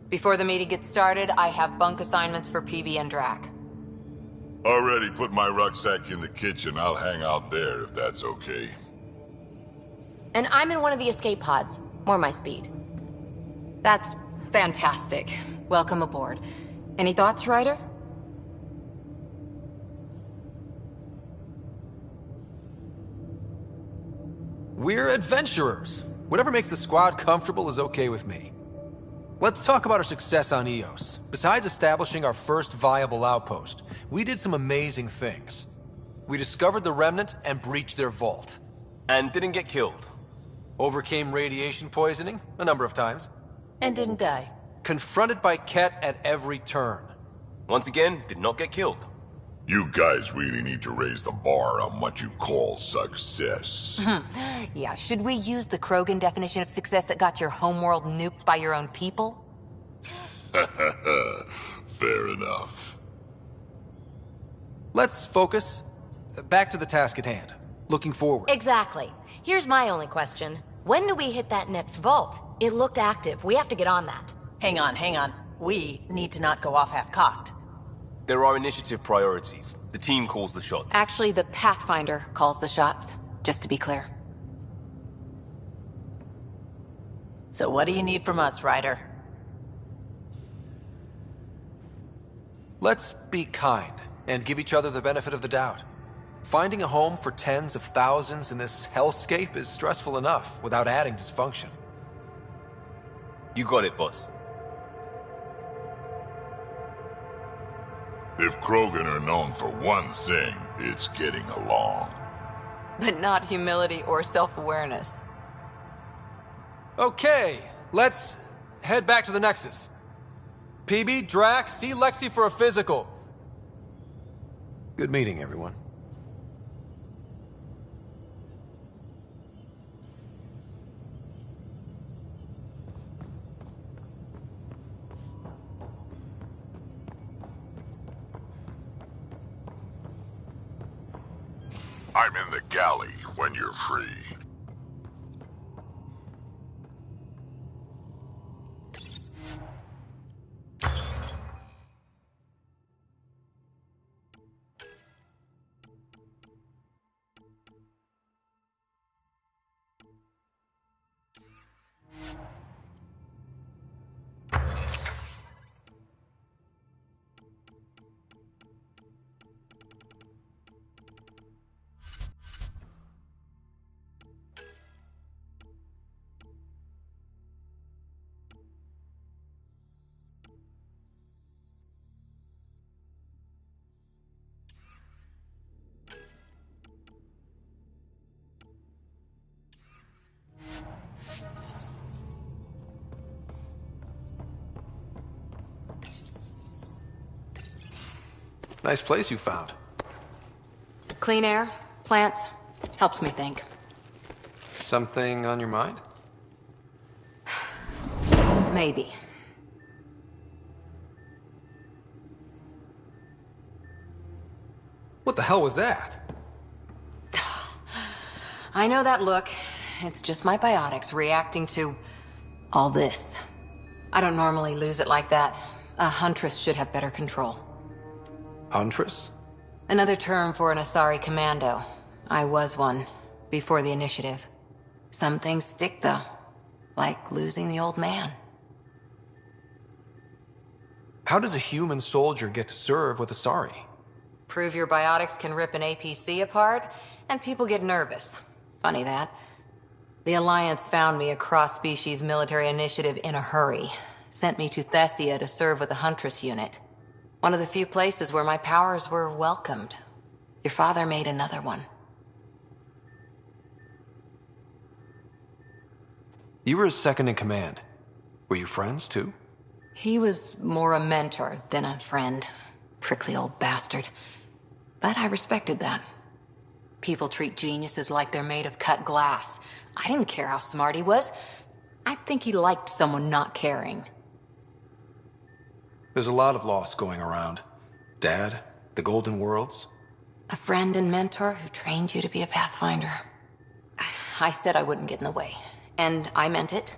Before the meeting gets started, I have bunk assignments for PB and Drac. Already put my rucksack in the kitchen. I'll hang out there if that's okay. And I'm in one of the escape pods. More my speed. That's fantastic. Welcome aboard. Any thoughts, Ryder? We're adventurers. Whatever makes the squad comfortable is okay with me. Let's talk about our success on Eos. Besides establishing our first viable outpost, we did some amazing things. We discovered the Remnant and breached their vault. And didn't get killed. Overcame radiation poisoning a number of times. And didn't die. Confronted by Ket at every turn. Once again, did not get killed. You guys really need to raise the bar on what you call success. Yeah, should we use the Krogan definition of success that got your homeworld nuked by your own people? Fair enough. Let's focus. Back to the task at hand. Looking forward. Exactly. Here's my only question. When do we hit that next vault? It looked active. We have to get on that. Hang on. We need to not go off half-cocked. There are initiative priorities. The team calls the shots. Actually, the Pathfinder calls the shots, just to be clear. So what do you need from us, Ryder? Let's be kind and give each other the benefit of the doubt. Finding a home for tens of thousands in this hellscape is stressful enough without adding dysfunction. You got it, boss. If Krogan are known for one thing, it's getting along. But not humility or self-awareness. Okay, let's head back to the Nexus. PB, Drac, see Lexi for a physical. Good meeting, everyone. I'm in the galley when you're free. Nice place you found. Clean air, plants, helps me think. Something on your mind? Maybe. What the hell was that? I know that look. It's just my biotics reacting to all this. I don't normally lose it like that. A huntress should have better control. Huntress? Another term for an Asari commando. I was one, before the initiative. Some things stick, though. Like losing the old man. How does a human soldier get to serve with Asari? Prove your biotics can rip an APC apart, and people get nervous. Funny that. The Alliance found me a cross-species military initiative in a hurry. Sent me to Thessia to serve with the Huntress unit. One of the few places where my powers were welcomed. Your father made another one. You were his second in command. Were you friends, too? He was more a mentor than a friend. Prickly old bastard. But I respected that. People treat geniuses like they're made of cut glass. I didn't care how smart he was. I think he liked someone not caring. There's a lot of loss going around. Dad, the Golden Worlds. A friend and mentor who trained you to be a Pathfinder. I said I wouldn't get in the way. And I meant it.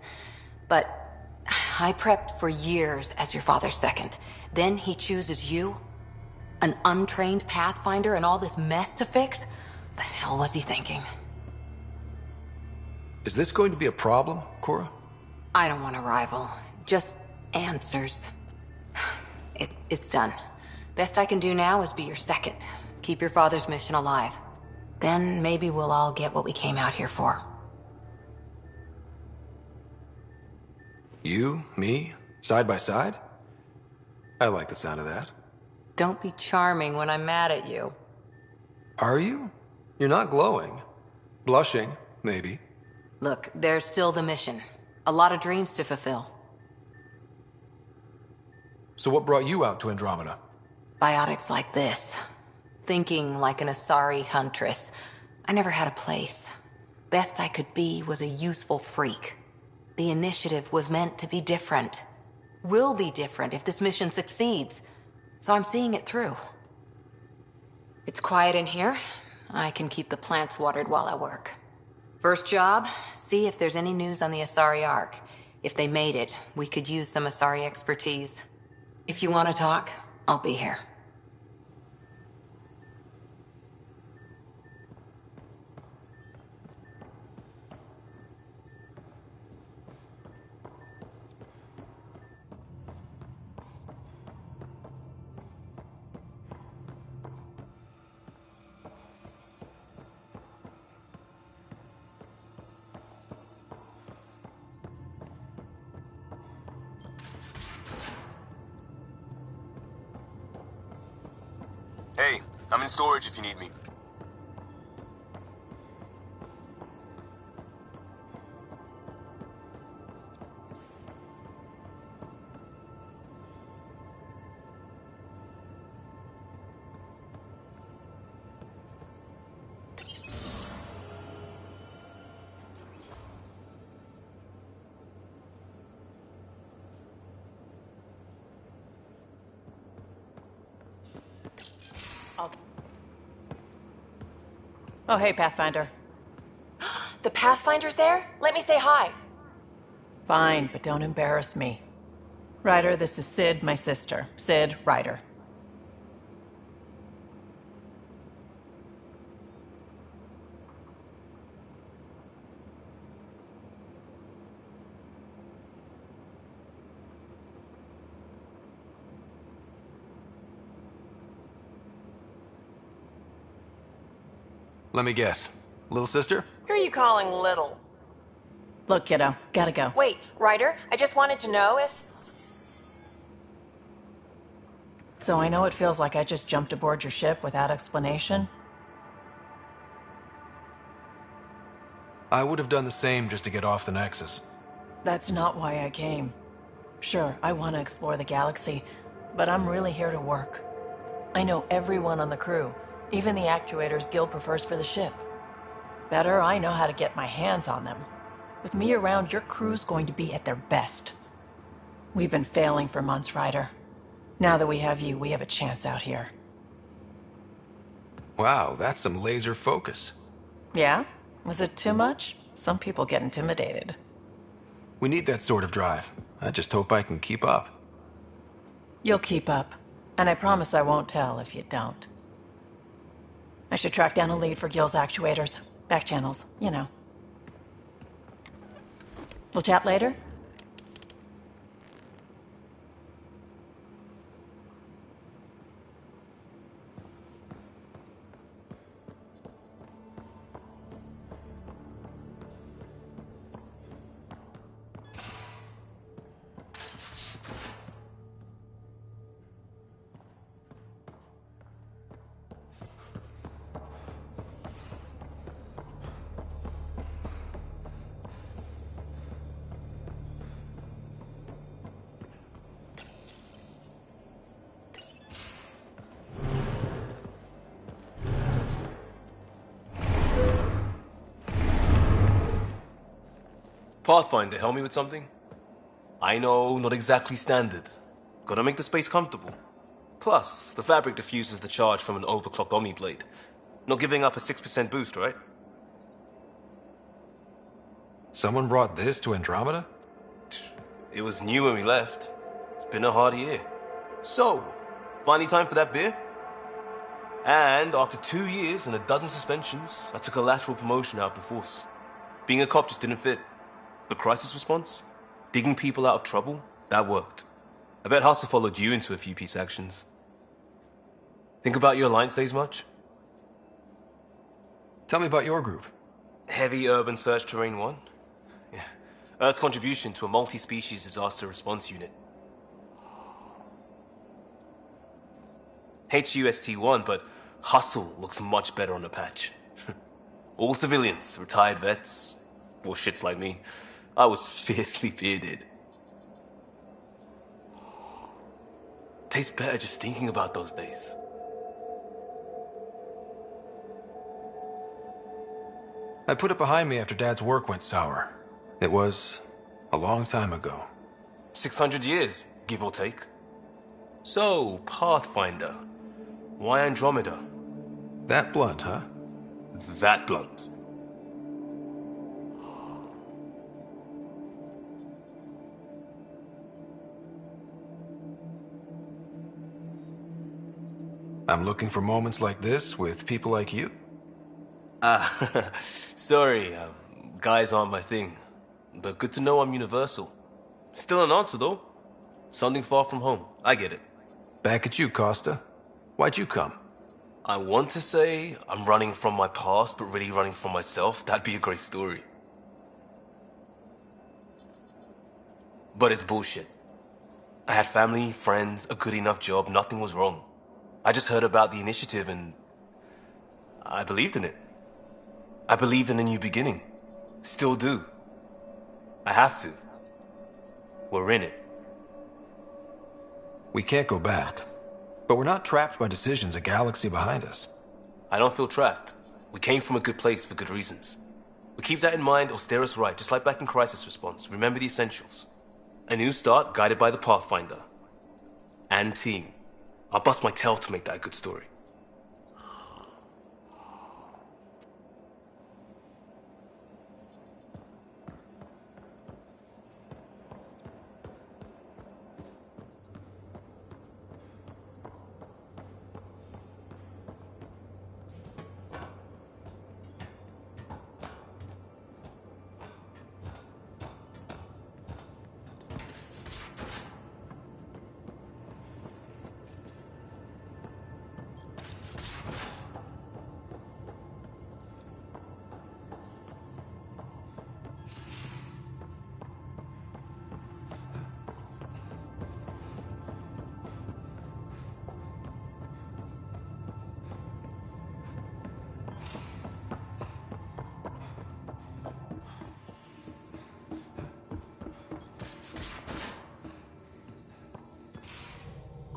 But I prepped for years as your father's second. Then he chooses you? An untrained Pathfinder and all this mess to fix? The hell was he thinking? Is this going to be a problem, Cora? I don't want a rival. Just answers. It's done. Best I can do now is be your second. Keep your father's mission alive. Then maybe we'll all get what we came out here for. You, me, side by side? I like the sound of that. Don't be charming when I'm mad at you. Are you? You're not glowing. Blushing, maybe. Look, there's still the mission. A lot of dreams to fulfill. So what brought you out to Andromeda? Biotics like this. Thinking like an Asari huntress. I never had a place. Best I could be was a useful freak. The initiative was meant to be different. Will be different if this mission succeeds. So I'm seeing it through. It's quiet in here. I can keep the plants watered while I work. First job, see if there's any news on the Asari Ark. If they made it, we could use some Asari expertise. If you want to talk, I'll be here. Hey, I'm in storage if you need me. Oh, hey, Pathfinder. The Pathfinder's there? Let me say hi. Fine, but don't embarrass me. Ryder, this is Sid, my sister. Sid, Ryder. Let me guess. Little sister? Who are you calling little? Look, kiddo, gotta go. Wait, Ryder, I just wanted to know if... So I know it feels like I just jumped aboard your ship without explanation. I would have done the same just to get off the Nexus. That's not why I came. Sure, I want to explore the galaxy, but I'm really here to work. I know everyone on the crew, even the actuators Gil prefers for the ship. Better, I know how to get my hands on them. With me around, your crew's going to be at their best. We've been failing for months, Ryder. Now that we have you, we have a chance out here. Wow, that's some laser focus. Yeah? Was it too much? Some people get intimidated. We need that sort of drive. I just hope I can keep up. You'll keep up. And I promise I won't tell if you don't. I should track down a lead for Gil's actuators. Back channels, you know. We'll chat later? Pathfinder, help me with something? I know, not exactly standard. Gotta make the space comfortable. Plus, the fabric diffuses the charge from an overclocked Omni blade. Not giving up a 6% boost, right? Someone brought this to Andromeda? It was new when we left. It's been a hard year. So, finally time for that beer? And after 2 years and a dozen suspensions, I took a lateral promotion out of the force. Being a cop just didn't fit. The crisis response? Digging people out of trouble? That worked. I bet Hustle followed you into a few peace actions. Think about your Alliance days much? Tell me about your group. Heavy Urban Search Terrain 1? Yeah. Earth's contribution to a multi-species disaster response unit. HUST-1, but Hustle looks much better on the patch. All civilians, retired vets, or shits like me. I was fiercely bearded. Tastes better just thinking about those days. I put it behind me after Dad's work went sour. It was a long time ago. 600 years, give or take. So, Pathfinder. Why Andromeda? That blunt, huh? That blunt. I'm looking for moments like this with people like you. Sorry, guys aren't my thing. But good to know I'm universal. Still an answer, though. Something far from home. I get it. Back at you, Costa. Why'd you come? I want to say I'm running from my past, but really running from myself. That'd be a great story. But it's bullshit. I had family, friends, a good enough job, nothing was wrong. I just heard about the initiative and I believed in it. I believed in a new beginning. Still do. I have to. We're in it. We can't go back. But we're not trapped by decisions a galaxy behind us. I don't feel trapped. We came from a good place for good reasons. We keep that in mind or steer us right, just like back in Crisis Response. Remember the essentials. A new start guided by the Pathfinder. And team. I'll bust my tail to make that a good story.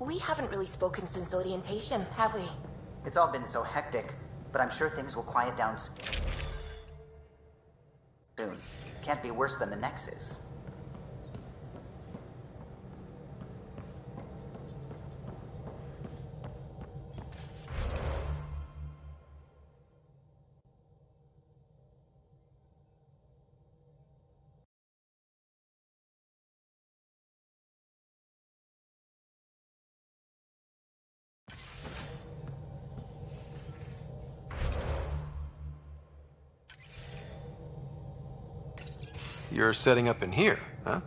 We haven't really spoken since orientation, have we? It's all been so hectic, but I'm sure things will quiet down soon. Can't be worse than the Nexus. You're setting up in here, huh?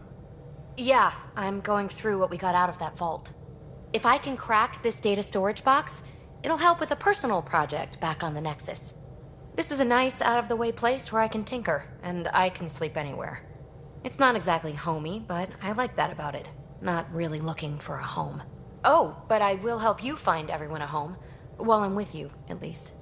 Yeah, I'm going through what we got out of that vault. If I can crack this data storage box, it'll help with a personal project back on the Nexus. This is a nice, out-of-the-way place where I can tinker, and I can sleep anywhere. It's not exactly homey, but I like that about it. Not really looking for a home. Oh, but I will help you find everyone a home. While I'm with you, at least.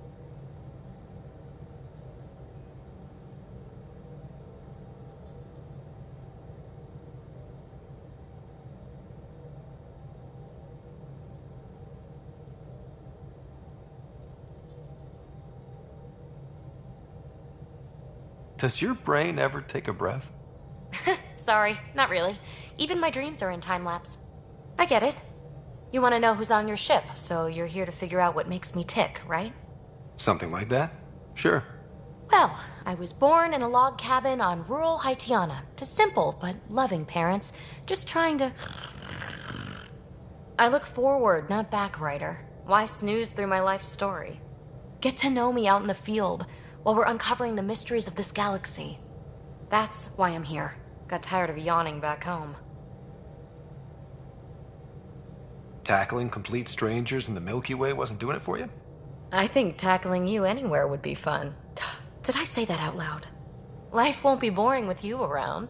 Does your brain ever take a breath? Sorry, not really. Even my dreams are in time-lapse. I get it. You want to know who's on your ship, so you're here to figure out what makes me tick, right? Something like that? Sure. Well, I was born in a log cabin on rural Haitiana to simple but loving parents, just trying to... I look forward, not back, writer. Why snooze through my life story? Get to know me out in the field, while we're uncovering the mysteries of this galaxy. That's why I'm here. Got tired of yawning back home. Tackling complete strangers in the Milky Way wasn't doing it for you? I think tackling you anywhere would be fun. Did I say that out loud? Life won't be boring with you around.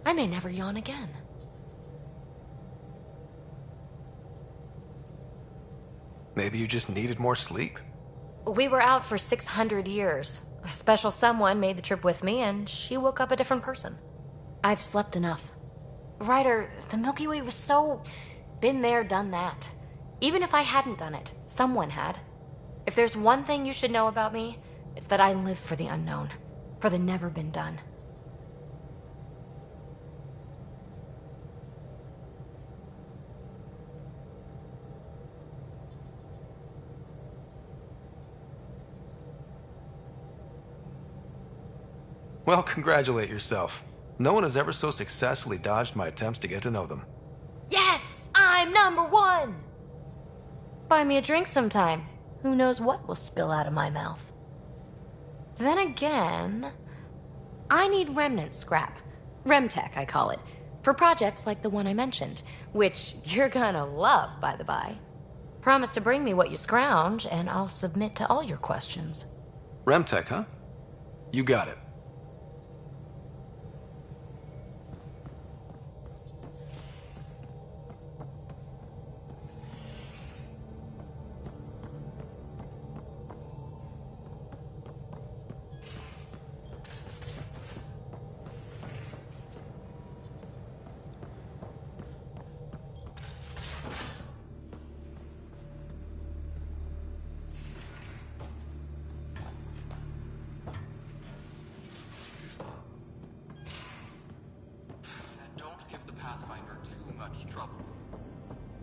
I may never yawn again. Maybe you just needed more sleep. We were out for 600 years. A special someone made the trip with me, and she woke up a different person. I've slept enough. Ryder, the Milky Way was so... been there, done that. Even if I hadn't done it, someone had. If there's one thing you should know about me, it's that I live for the unknown. For the never been done. Well, congratulate yourself. No one has ever so successfully dodged my attempts to get to know them. Yes! I'm #1! Buy me a drink sometime. Who knows what will spill out of my mouth. Then again, I need remnant scrap. Remtech, I call it. For projects like the one I mentioned, which you're gonna love, by the by. Promise to bring me what you scrounge, and I'll submit to all your questions. Remtech, huh? You got it. Pathfinder too much trouble.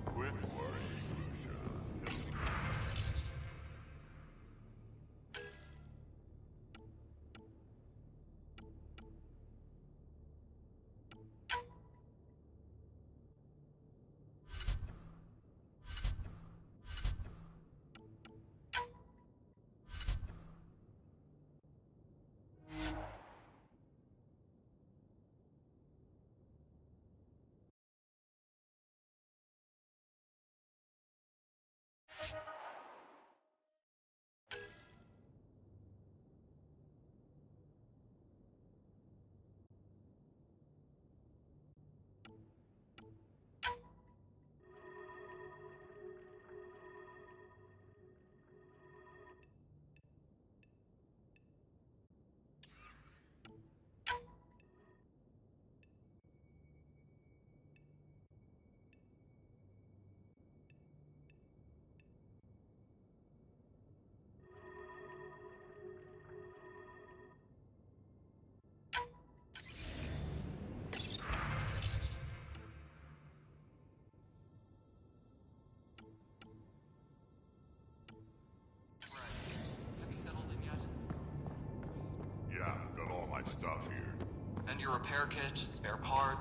Quit worrying, Lucia. Yeah, got all my stuff here. And your repair kit, spare part?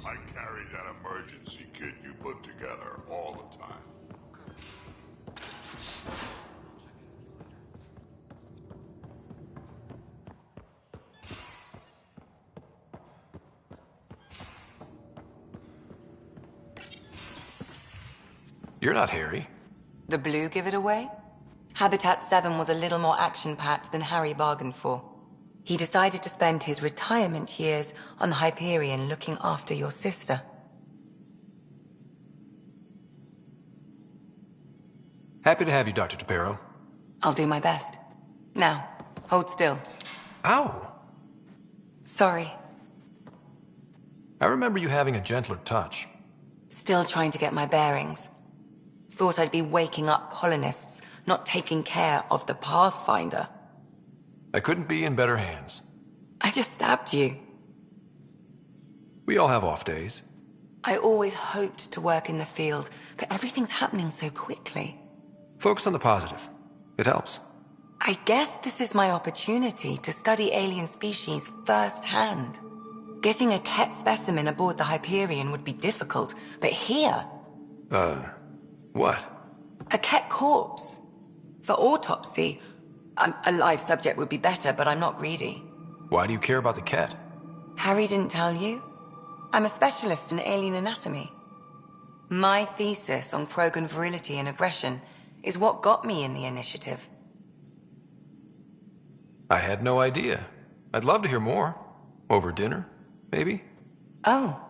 I carry that emergency kit you put together all the time. You're not Harry. The blue give it away? Habitat 7 was a little more action-packed than Harry bargained for. He decided to spend his retirement years on the Hyperion looking after your sister. Happy to have you, Dr. Tapero. I'll do my best. Now, hold still. Ow! Sorry. I remember you having a gentler touch. Still trying to get my bearings. Thought I'd be waking up colonists, not taking care of the Pathfinder. I couldn't be in better hands. I just stabbed you. We all have off days. I always hoped to work in the field, but everything's happening so quickly. Focus on the positive. It helps. I guess this is my opportunity to study alien species firsthand. Getting a Ket specimen aboard the Hyperion would be difficult, but here... What? A Ket corpse. For autopsy, a live subject would be better, but I'm not greedy. Why do you care about the Ket? Harry didn't tell you? I'm a specialist in alien anatomy. My thesis on Krogan virility and aggression is what got me in the initiative. I had no idea. I'd love to hear more. Over dinner, maybe? Oh.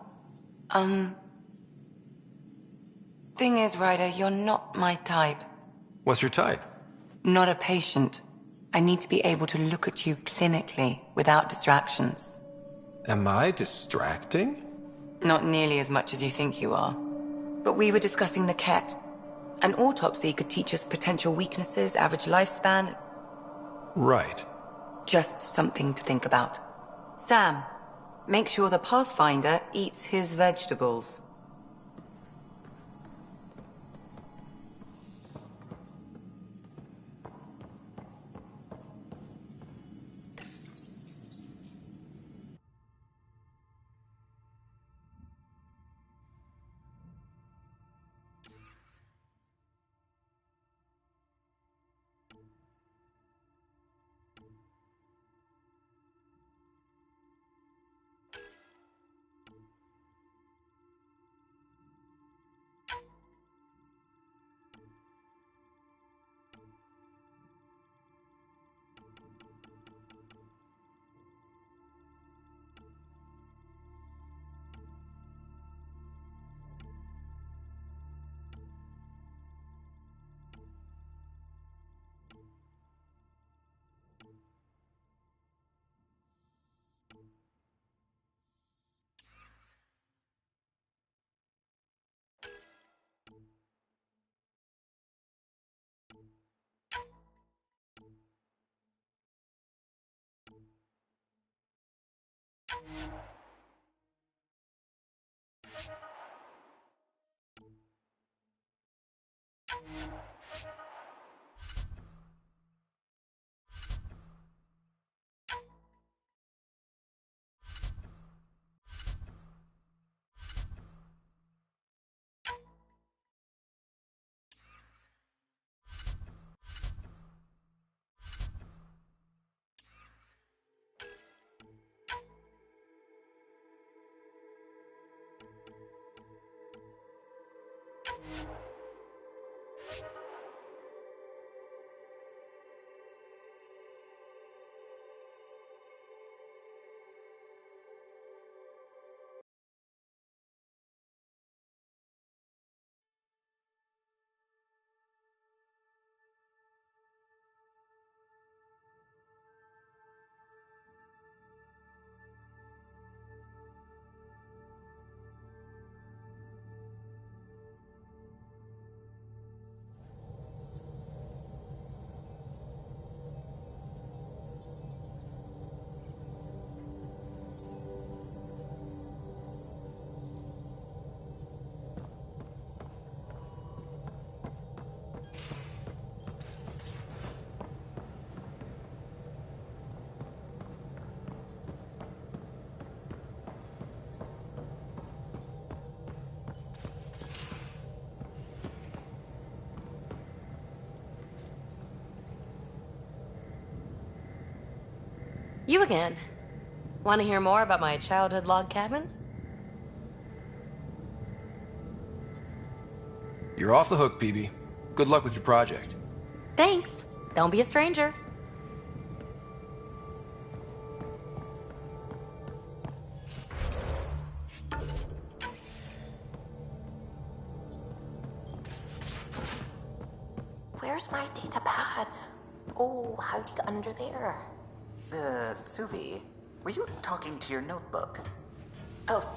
Thing is, Ryder, you're not my type. What's your type? Not a patient. I need to be able to look at you clinically, without distractions. Am I distracting? Not nearly as much as you think you are. But we were discussing the Ket. An autopsy could teach us potential weaknesses, average lifespan. Right. Just something to think about. Sam, make sure the Pathfinder eats his vegetables. You again. Want to hear more about my childhood log cabin? You're off the hook, PB. Good luck with your project. Thanks. Don't be a stranger. Where's my data pad? Oh, how'd you get under there? Suvi, were you talking to your notebook? Oh.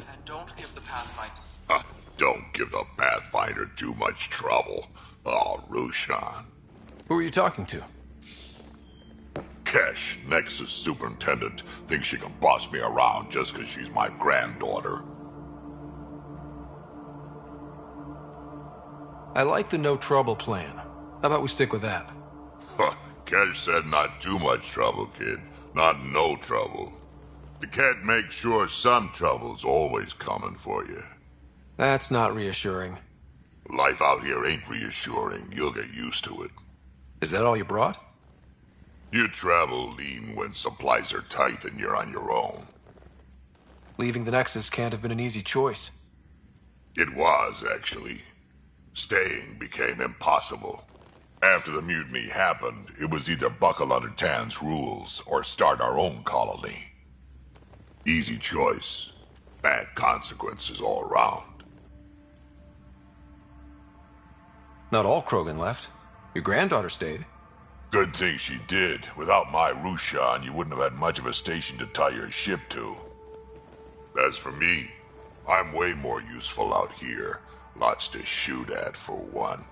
And don't give the Pathfinder... Don't give the Pathfinder too much trouble. Oh, Rushan. Who are you talking to? Kesh, Nexus Superintendent, thinks she can boss me around just because she's my granddaughter. I like the no trouble plan. How about we stick with that? Kesh said not too much trouble, kid. Not no trouble. You can't make sure some trouble's always coming for you. That's not reassuring. Life out here ain't reassuring. You'll get used to it. Is that all you brought? You travel lean when supplies are tight and you're on your own. Leaving the Nexus can't have been an easy choice. It was, actually. Staying became impossible. After the mutiny happened, it was either buckle under Tan's rules or start our own colony. Easy choice. Bad consequences all around. Not all Krogan left. Your granddaughter stayed. Good thing she did. Without my Rushan, you wouldn't have had much of a station to tie your ship to. As for me, I'm way more useful out here. Lots to shoot at, for one.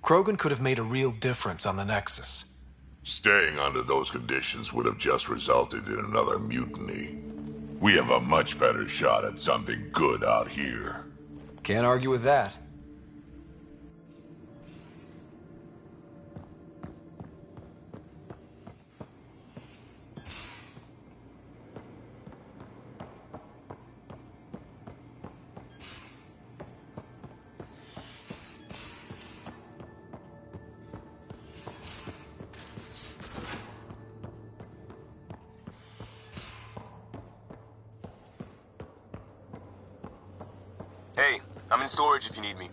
Krogan could have made a real difference on the Nexus. Staying under those conditions would have just resulted in another mutiny. We have a much better shot at something good out here. Can't argue with that. Hey, I'm in storage if you need me.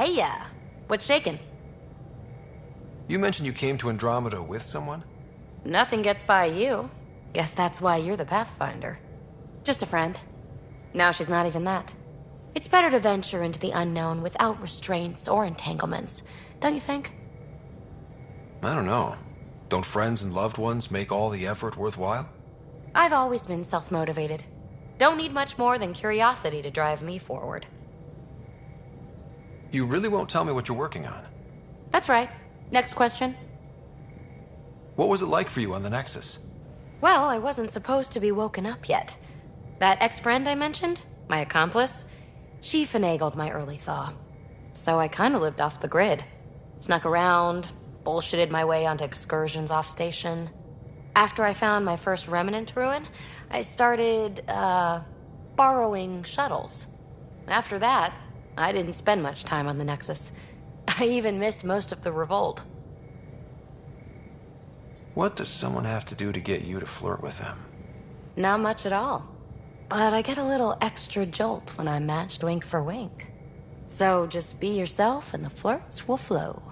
Hey, yeah. What's shaking? You mentioned you came to Andromeda with someone? Nothing gets by you. Guess that's why you're the Pathfinder. Just a friend. Now she's not even that. It's better to venture into the unknown without restraints or entanglements, don't you think? I don't know. Don't friends and loved ones make all the effort worthwhile? I've always been self-motivated. Don't need much more than curiosity to drive me forward. You really won't tell me what you're working on? That's right. Next question. What was it like for you on the Nexus? Well, I wasn't supposed to be woken up yet. That ex-friend I mentioned, my accomplice, she finagled my early thaw. So I kind of lived off the grid. Snuck around, bullshitted my way onto excursions off station. After I found my first remnant ruin, I started, borrowing shuttles. After that, I didn't spend much time on the Nexus. I even missed most of the revolt. What does someone have to do to get you to flirt with them? Not much at all. But I get a little extra jolt when I'm matched wink for wink. So just be yourself and the flirts will flow.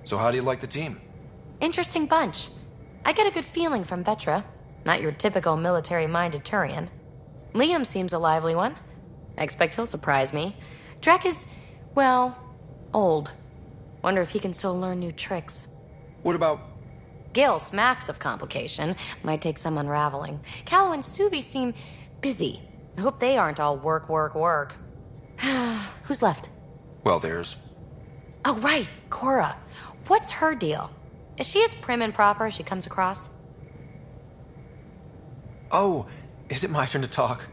So how do you like the team? Interesting bunch. I get a good feeling from Vetra. Not your typical military-minded Turian. Liam seems a lively one. I expect he'll surprise me. Drek is, well, old. Wonder if he can still learn new tricks. What about... Gil smacks of complication. Might take some unraveling. Callow and Suvi seem busy. I hope they aren't all work, work, work. Who's left? Well, there's... Oh, right, Cora. What's her deal? Is she as prim and proper as she comes across? Oh, is it my turn to talk?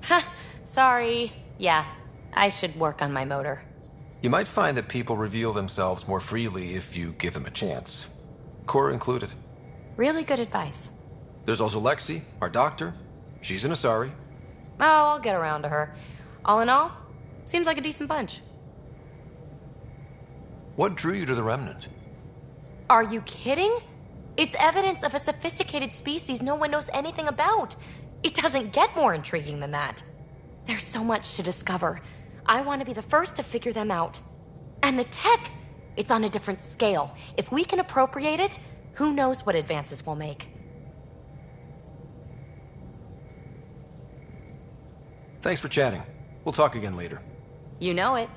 Ha! Sorry. Yeah, I should work on my motor. You might find that people reveal themselves more freely if you give them a chance. Cora included. Really good advice. There's also Lexi, our doctor. She's an Asari. Oh, I'll get around to her. All in all, seems like a decent bunch. What drew you to the Remnant? Are you kidding? It's evidence of a sophisticated species no one knows anything about. It doesn't get more intriguing than that. There's so much to discover. I want to be the first to figure them out. And the tech, it's on a different scale. If we can appropriate it, who knows what advances we'll make. Thanks for chatting. We'll talk again later. You know it.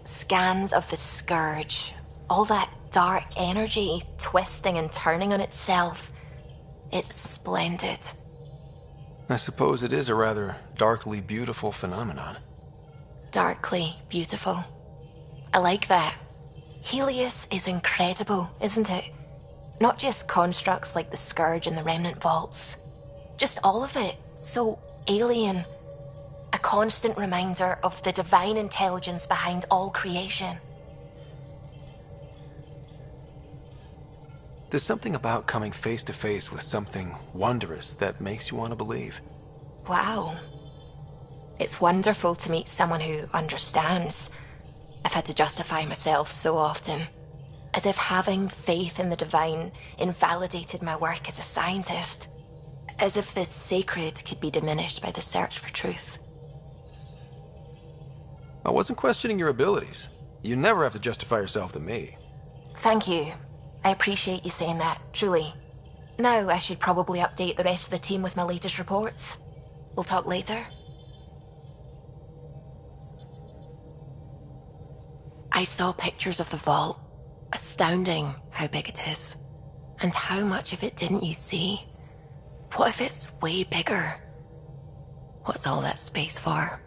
Scans of the Scourge. All that dark energy twisting and turning on itself. It's splendid. I suppose it is a rather darkly beautiful phenomenon. Darkly beautiful. I like that. Helios is incredible, isn't it? Not just constructs like the Scourge and the Remnant Vaults. Just all of it. So alien. A constant reminder of the divine intelligence behind all creation. There's something about coming face to face with something wondrous that makes you want to believe. Wow. It's wonderful to meet someone who understands. I've had to justify myself so often. As if having faith in the divine invalidated my work as a scientist. As if the sacred could be diminished by the search for truth. I wasn't questioning your abilities. You never have to justify yourself to me. Thank you. I appreciate you saying that, truly. Now I should probably update the rest of the team with my latest reports. We'll talk later. I saw pictures of the vault. Astounding how big it is. And how much of it didn't you see? What if it's way bigger? What's all that space for?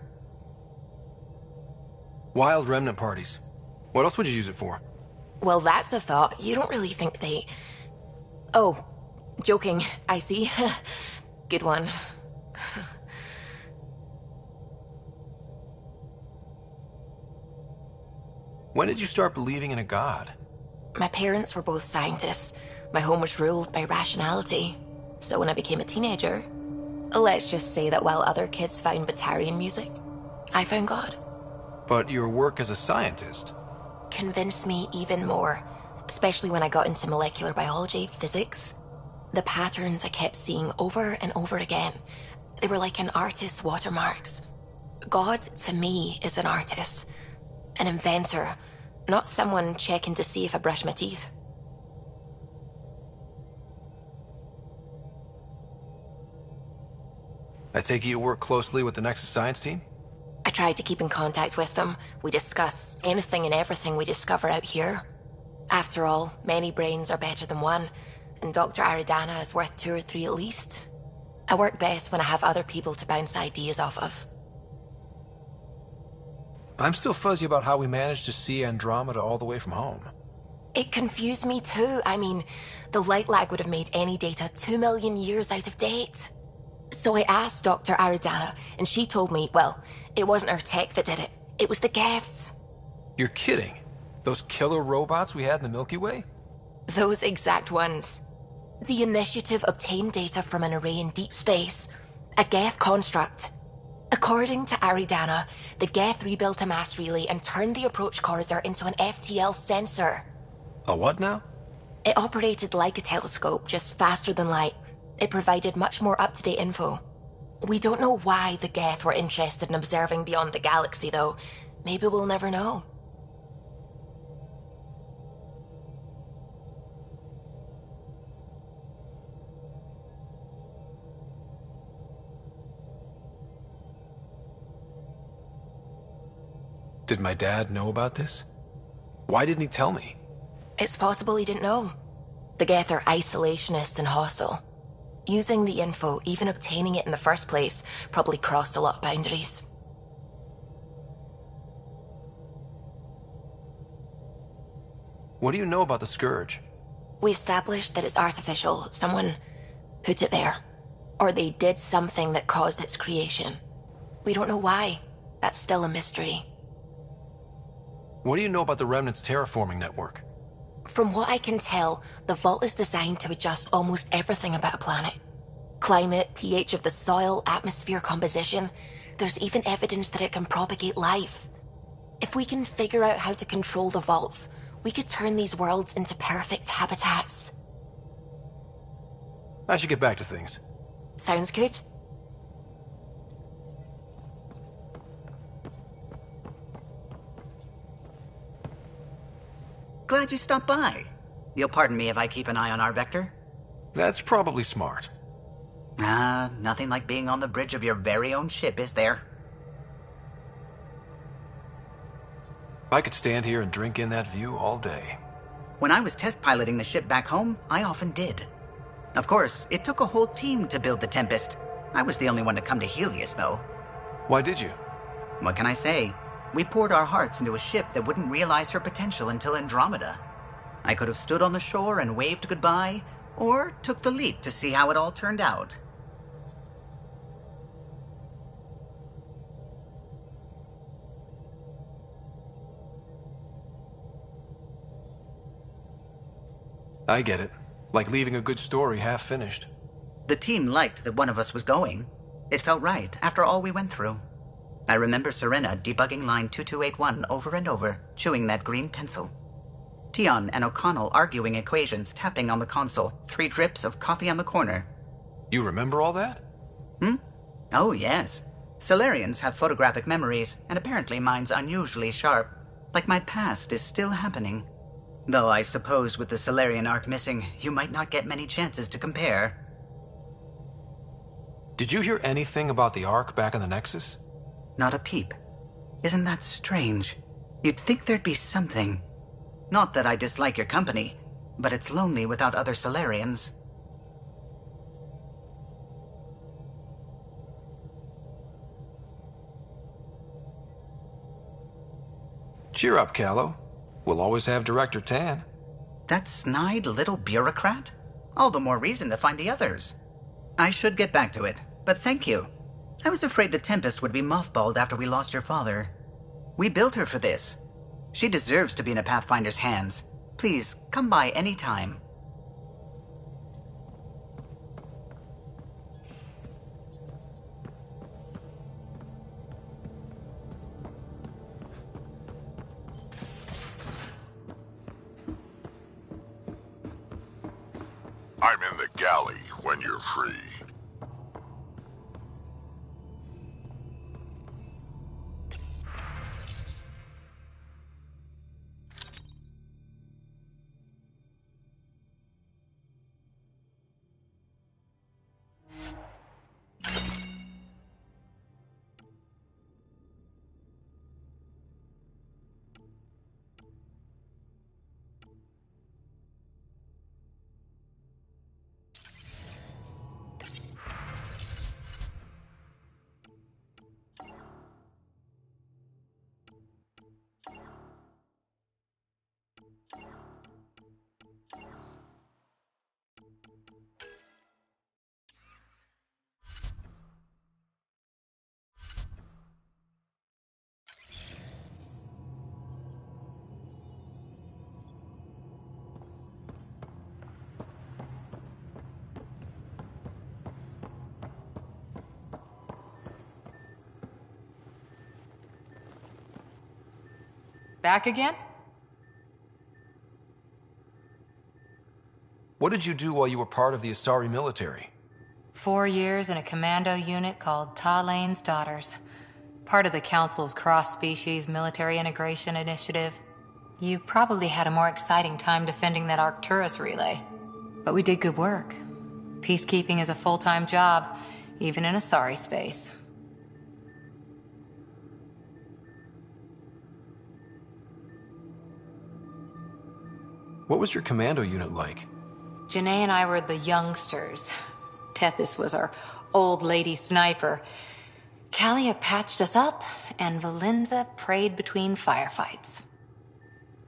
Wild remnant parties. What else would you use it for? Well, that's a thought. You don't really think they... Oh, joking. I see. Good one. When did you start believing in a god? My parents were both scientists. My home was ruled by rationality. So when I became a teenager, let's just say that while other kids found Batarian music, I found God. But your work as a scientist... Convinced me even more, especially when I got into molecular biology, physics. The patterns I kept seeing over and over again, they were like an artist's watermarks. God, to me, is an artist. An inventor, not someone checking to see if I brush my teeth. I take it you work closely with the Nexus science team? I tried to keep in contact with them. We discuss anything and everything we discover out here. After all, many brains are better than one, and Dr. Aridana is worth 2 or 3 at least. I work best when I have other people to bounce ideas off of. I'm still fuzzy about how we managed to see Andromeda all the way from home. It confused me too. I mean, the light lag would have made any data 2 million years out of date. So I asked Dr. Aridana, and she told me, well, it wasn't her tech that did it. It was the Geths. You're kidding. Those killer robots we had in the Milky Way? Those exact ones. The initiative obtained data from an array in deep space. A Geth construct. According to Aridana, the Geth rebuilt a mass relay and turned the approach corridor into an FTL sensor. A what now? It operated like a telescope, just faster than light. It provided much more up-to-date info. We don't know why the Geth were interested in observing beyond the galaxy, though. Maybe we'll never know. Did my dad know about this? Why didn't he tell me? It's possible he didn't know. The Geth are isolationist and hostile. Using the info, even obtaining it in the first place, probably crossed a lot of boundaries. What do you know about the Scourge? We established that it's artificial. Someone put it there. Or they did something that caused its creation. We don't know why. That's still a mystery. What do you know about the Remnant's terraforming network? From what I can tell, the vault is designed to adjust almost everything about a planet. Climate, pH of the soil, atmosphere composition. There's even evidence that it can propagate life. If we can figure out how to control the vaults, we could turn these worlds into perfect habitats. I should get back to things. Sounds good. Glad you stopped by. You'll pardon me if I keep an eye on our vector? That's probably smart. Nothing like being on the bridge of your very own ship, is there? I could stand here and drink in that view all day. When I was test piloting the ship back home, I often did. Of course, it took a whole team to build the Tempest. I was the only one to come to Helios, though. Why did you? What can I say? We poured our hearts into a ship that wouldn't realize her potential until Andromeda. I could have stood on the shore and waved goodbye, or took the leap to see how it all turned out. I get it. Like leaving a good story half-finished. The team liked that one of us was going. It felt right after all we went through. I remember Serena debugging line 2281 over and over, chewing that green pencil. Tion and O'Connell arguing equations, tapping on the console, 3 drips of coffee on the corner. You remember all that? Oh, yes. Solarians have photographic memories, and apparently mine's unusually sharp. Like my past is still happening. Though I suppose with the Solarian arc missing, you might not get many chances to compare. Did you hear anything about the Ark back in the Nexus? Not a peep. Isn't that strange? You'd think there'd be something. Not that I dislike your company, but it's lonely without other Solarians. Cheer up, Callow. We'll always have Director Tan. That snide little bureaucrat? All the more reason to find the others. I should get back to it, but thank you. I was afraid the Tempest would be mothballed after we lost your father. We built her for this. She deserves to be in a Pathfinder's hands. Please, come by any time. I'm in the galley when you're free. Back again? What did you do while you were part of the Asari military? 4 years in a commando unit called Talane's Daughters. Part of the Council's cross-species military integration initiative. You probably had a more exciting time defending that Arcturus relay. But we did good work. Peacekeeping is a full-time job, even in Asari space. What was your commando unit like? Janae and I were the youngsters. Tethys was our old lady sniper. Kalia patched us up, and Valenza prayed between firefights.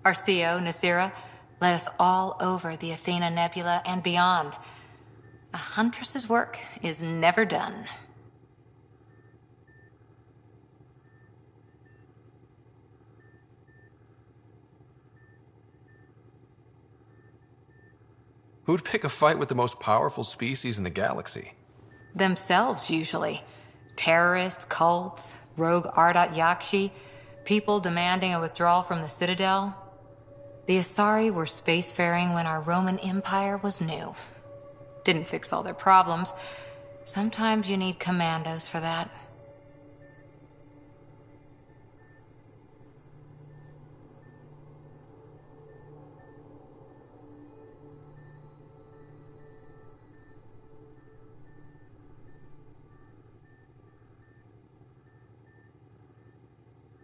Our CO, Nasira, led us all over the Athena Nebula and beyond. A huntress's work is never done. Who'd pick a fight with the most powerful species in the galaxy? Themselves, usually. Terrorists, cults, rogue Ardat Yakshi, people demanding a withdrawal from the Citadel. The Asari were spacefaring when our Roman Empire was new. Didn't fix all their problems. Sometimes you need commandos for that.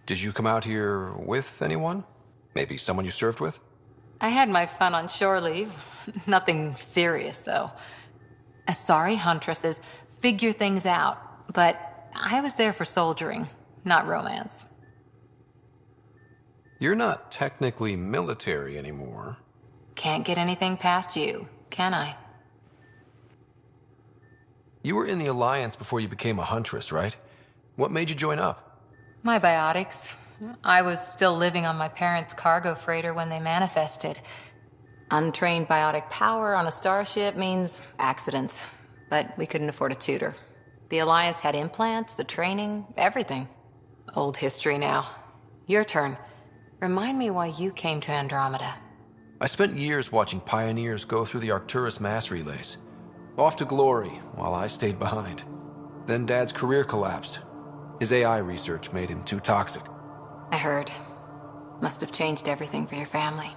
Did you come out here with anyone? Maybe someone you served with? I had my fun on shore leave. Nothing serious, though. Asari huntresses figure things out, but I was there for soldiering, not romance. You're not technically military anymore. Can't get anything past you, can I? You were in the Alliance before you became a huntress, right? What made you join up? My biotics. I was still living on my parents' cargo freighter when they manifested. Untrained biotic power on a starship means accidents, but we couldn't afford a tutor. The Alliance had implants, the training, everything. Old history now. Your turn. Remind me why you came to Andromeda. I spent years watching pioneers go through the Arcturus mass relays. Off to glory, while I stayed behind. Then Dad's career collapsed. His AI research made him too toxic. I heard. Must have changed everything for your family.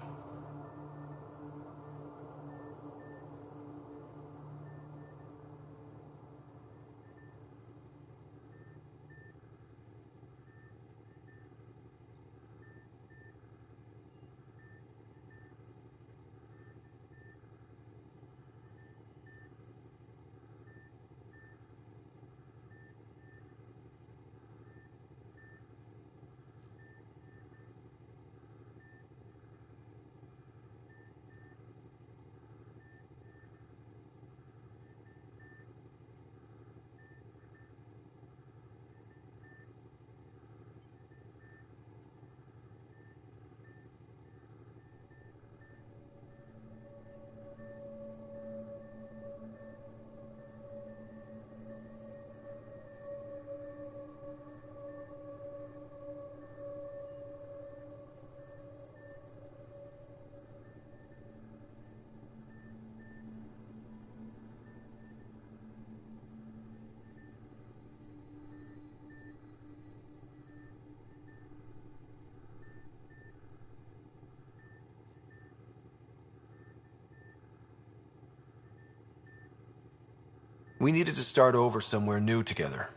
We needed to start over somewhere new together.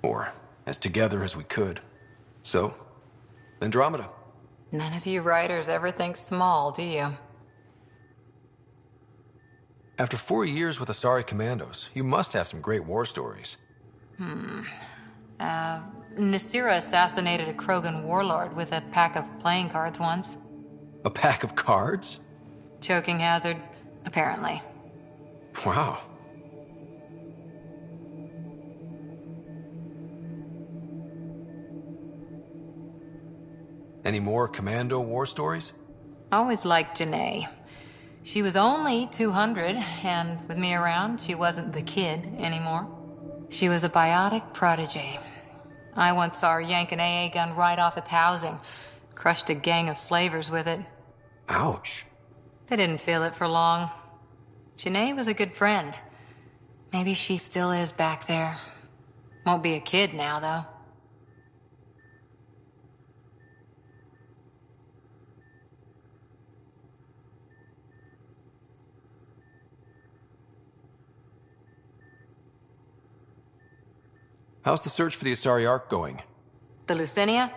Or as together as we could. So, Andromeda. None of you writers ever think small, do you? After 4 years with Asari Commandos, you must have some great war stories. Nasira assassinated a Krogan warlord with a pack of playing cards once. A pack of cards? Choking hazard, apparently. Wow. Any more Commando war stories? Always liked Janae. She was only 200, and with me around, she wasn't the kid anymore. She was a biotic prodigy. I once saw her yank an AA gun right off its housing, crushed a gang of slavers with it. Ouch. They didn't feel it for long. Janae was a good friend. Maybe she still is back there. Won't be a kid now, though. How's the search for the Asari Ark going? The Lucinia?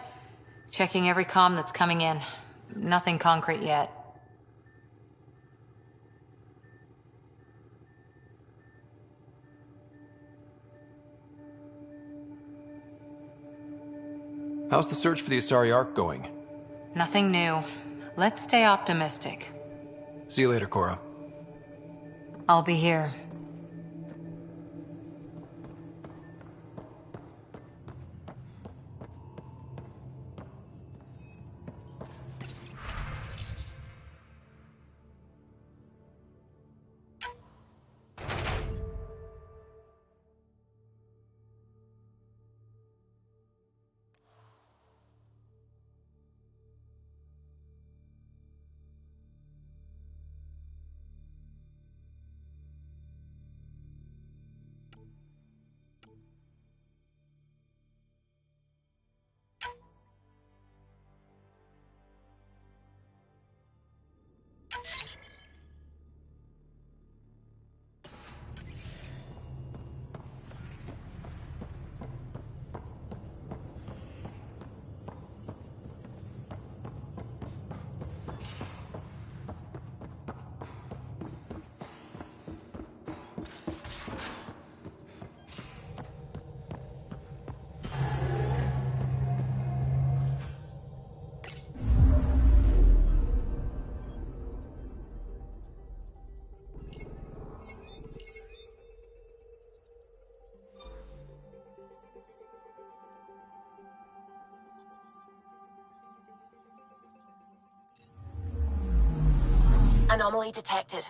Checking every comm that's coming in. Nothing concrete yet. How's the search for the Asari Ark going? Nothing new. Let's stay optimistic. See you later, Cora. I'll be here. Anomaly detected.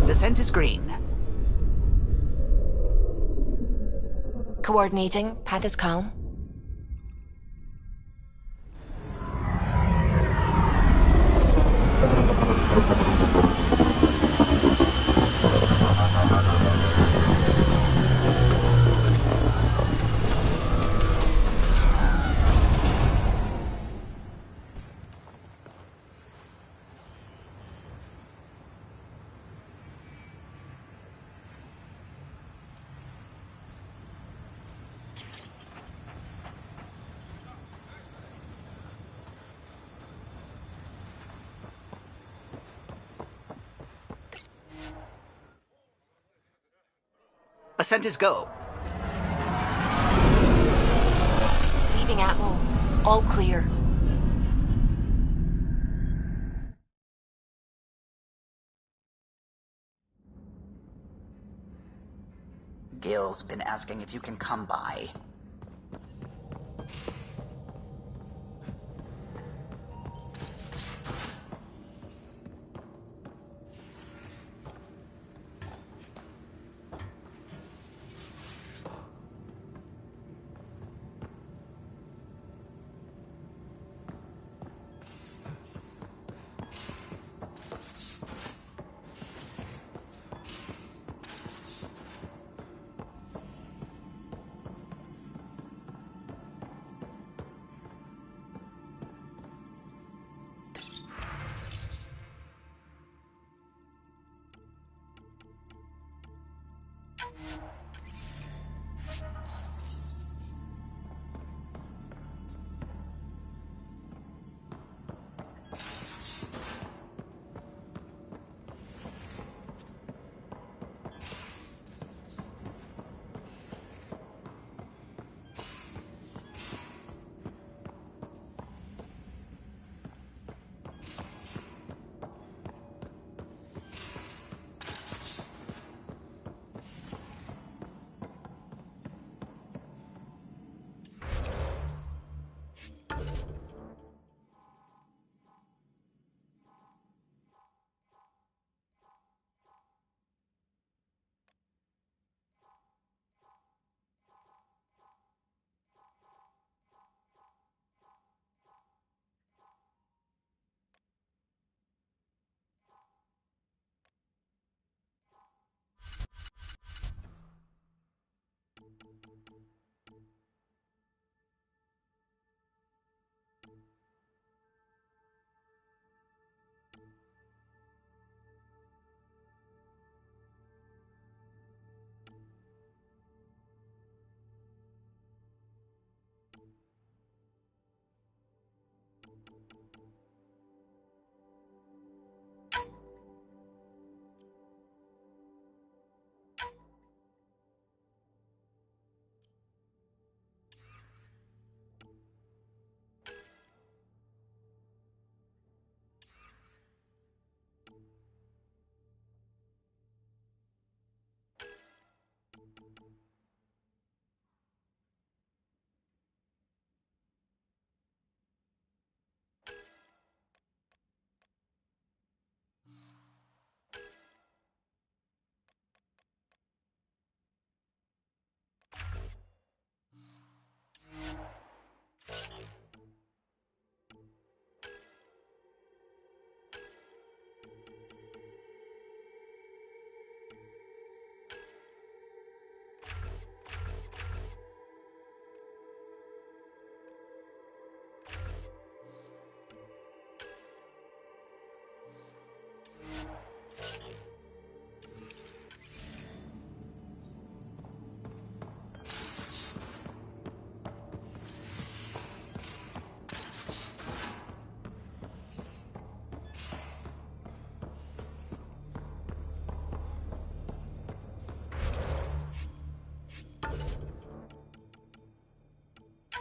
Descent is green. Coordinating. Path is calm. Ascent is go. Leaving Atmo. All clear. Gil's been asking if you can come by.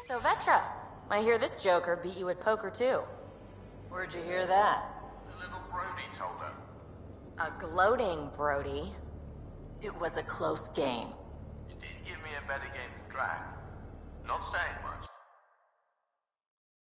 So, Vetra, I hear this joker beat you at poker, too. Where'd you hear that? The little Brody told her. A gloating Brody. It was a close game. You did give me a better game than Drag. Not saying much,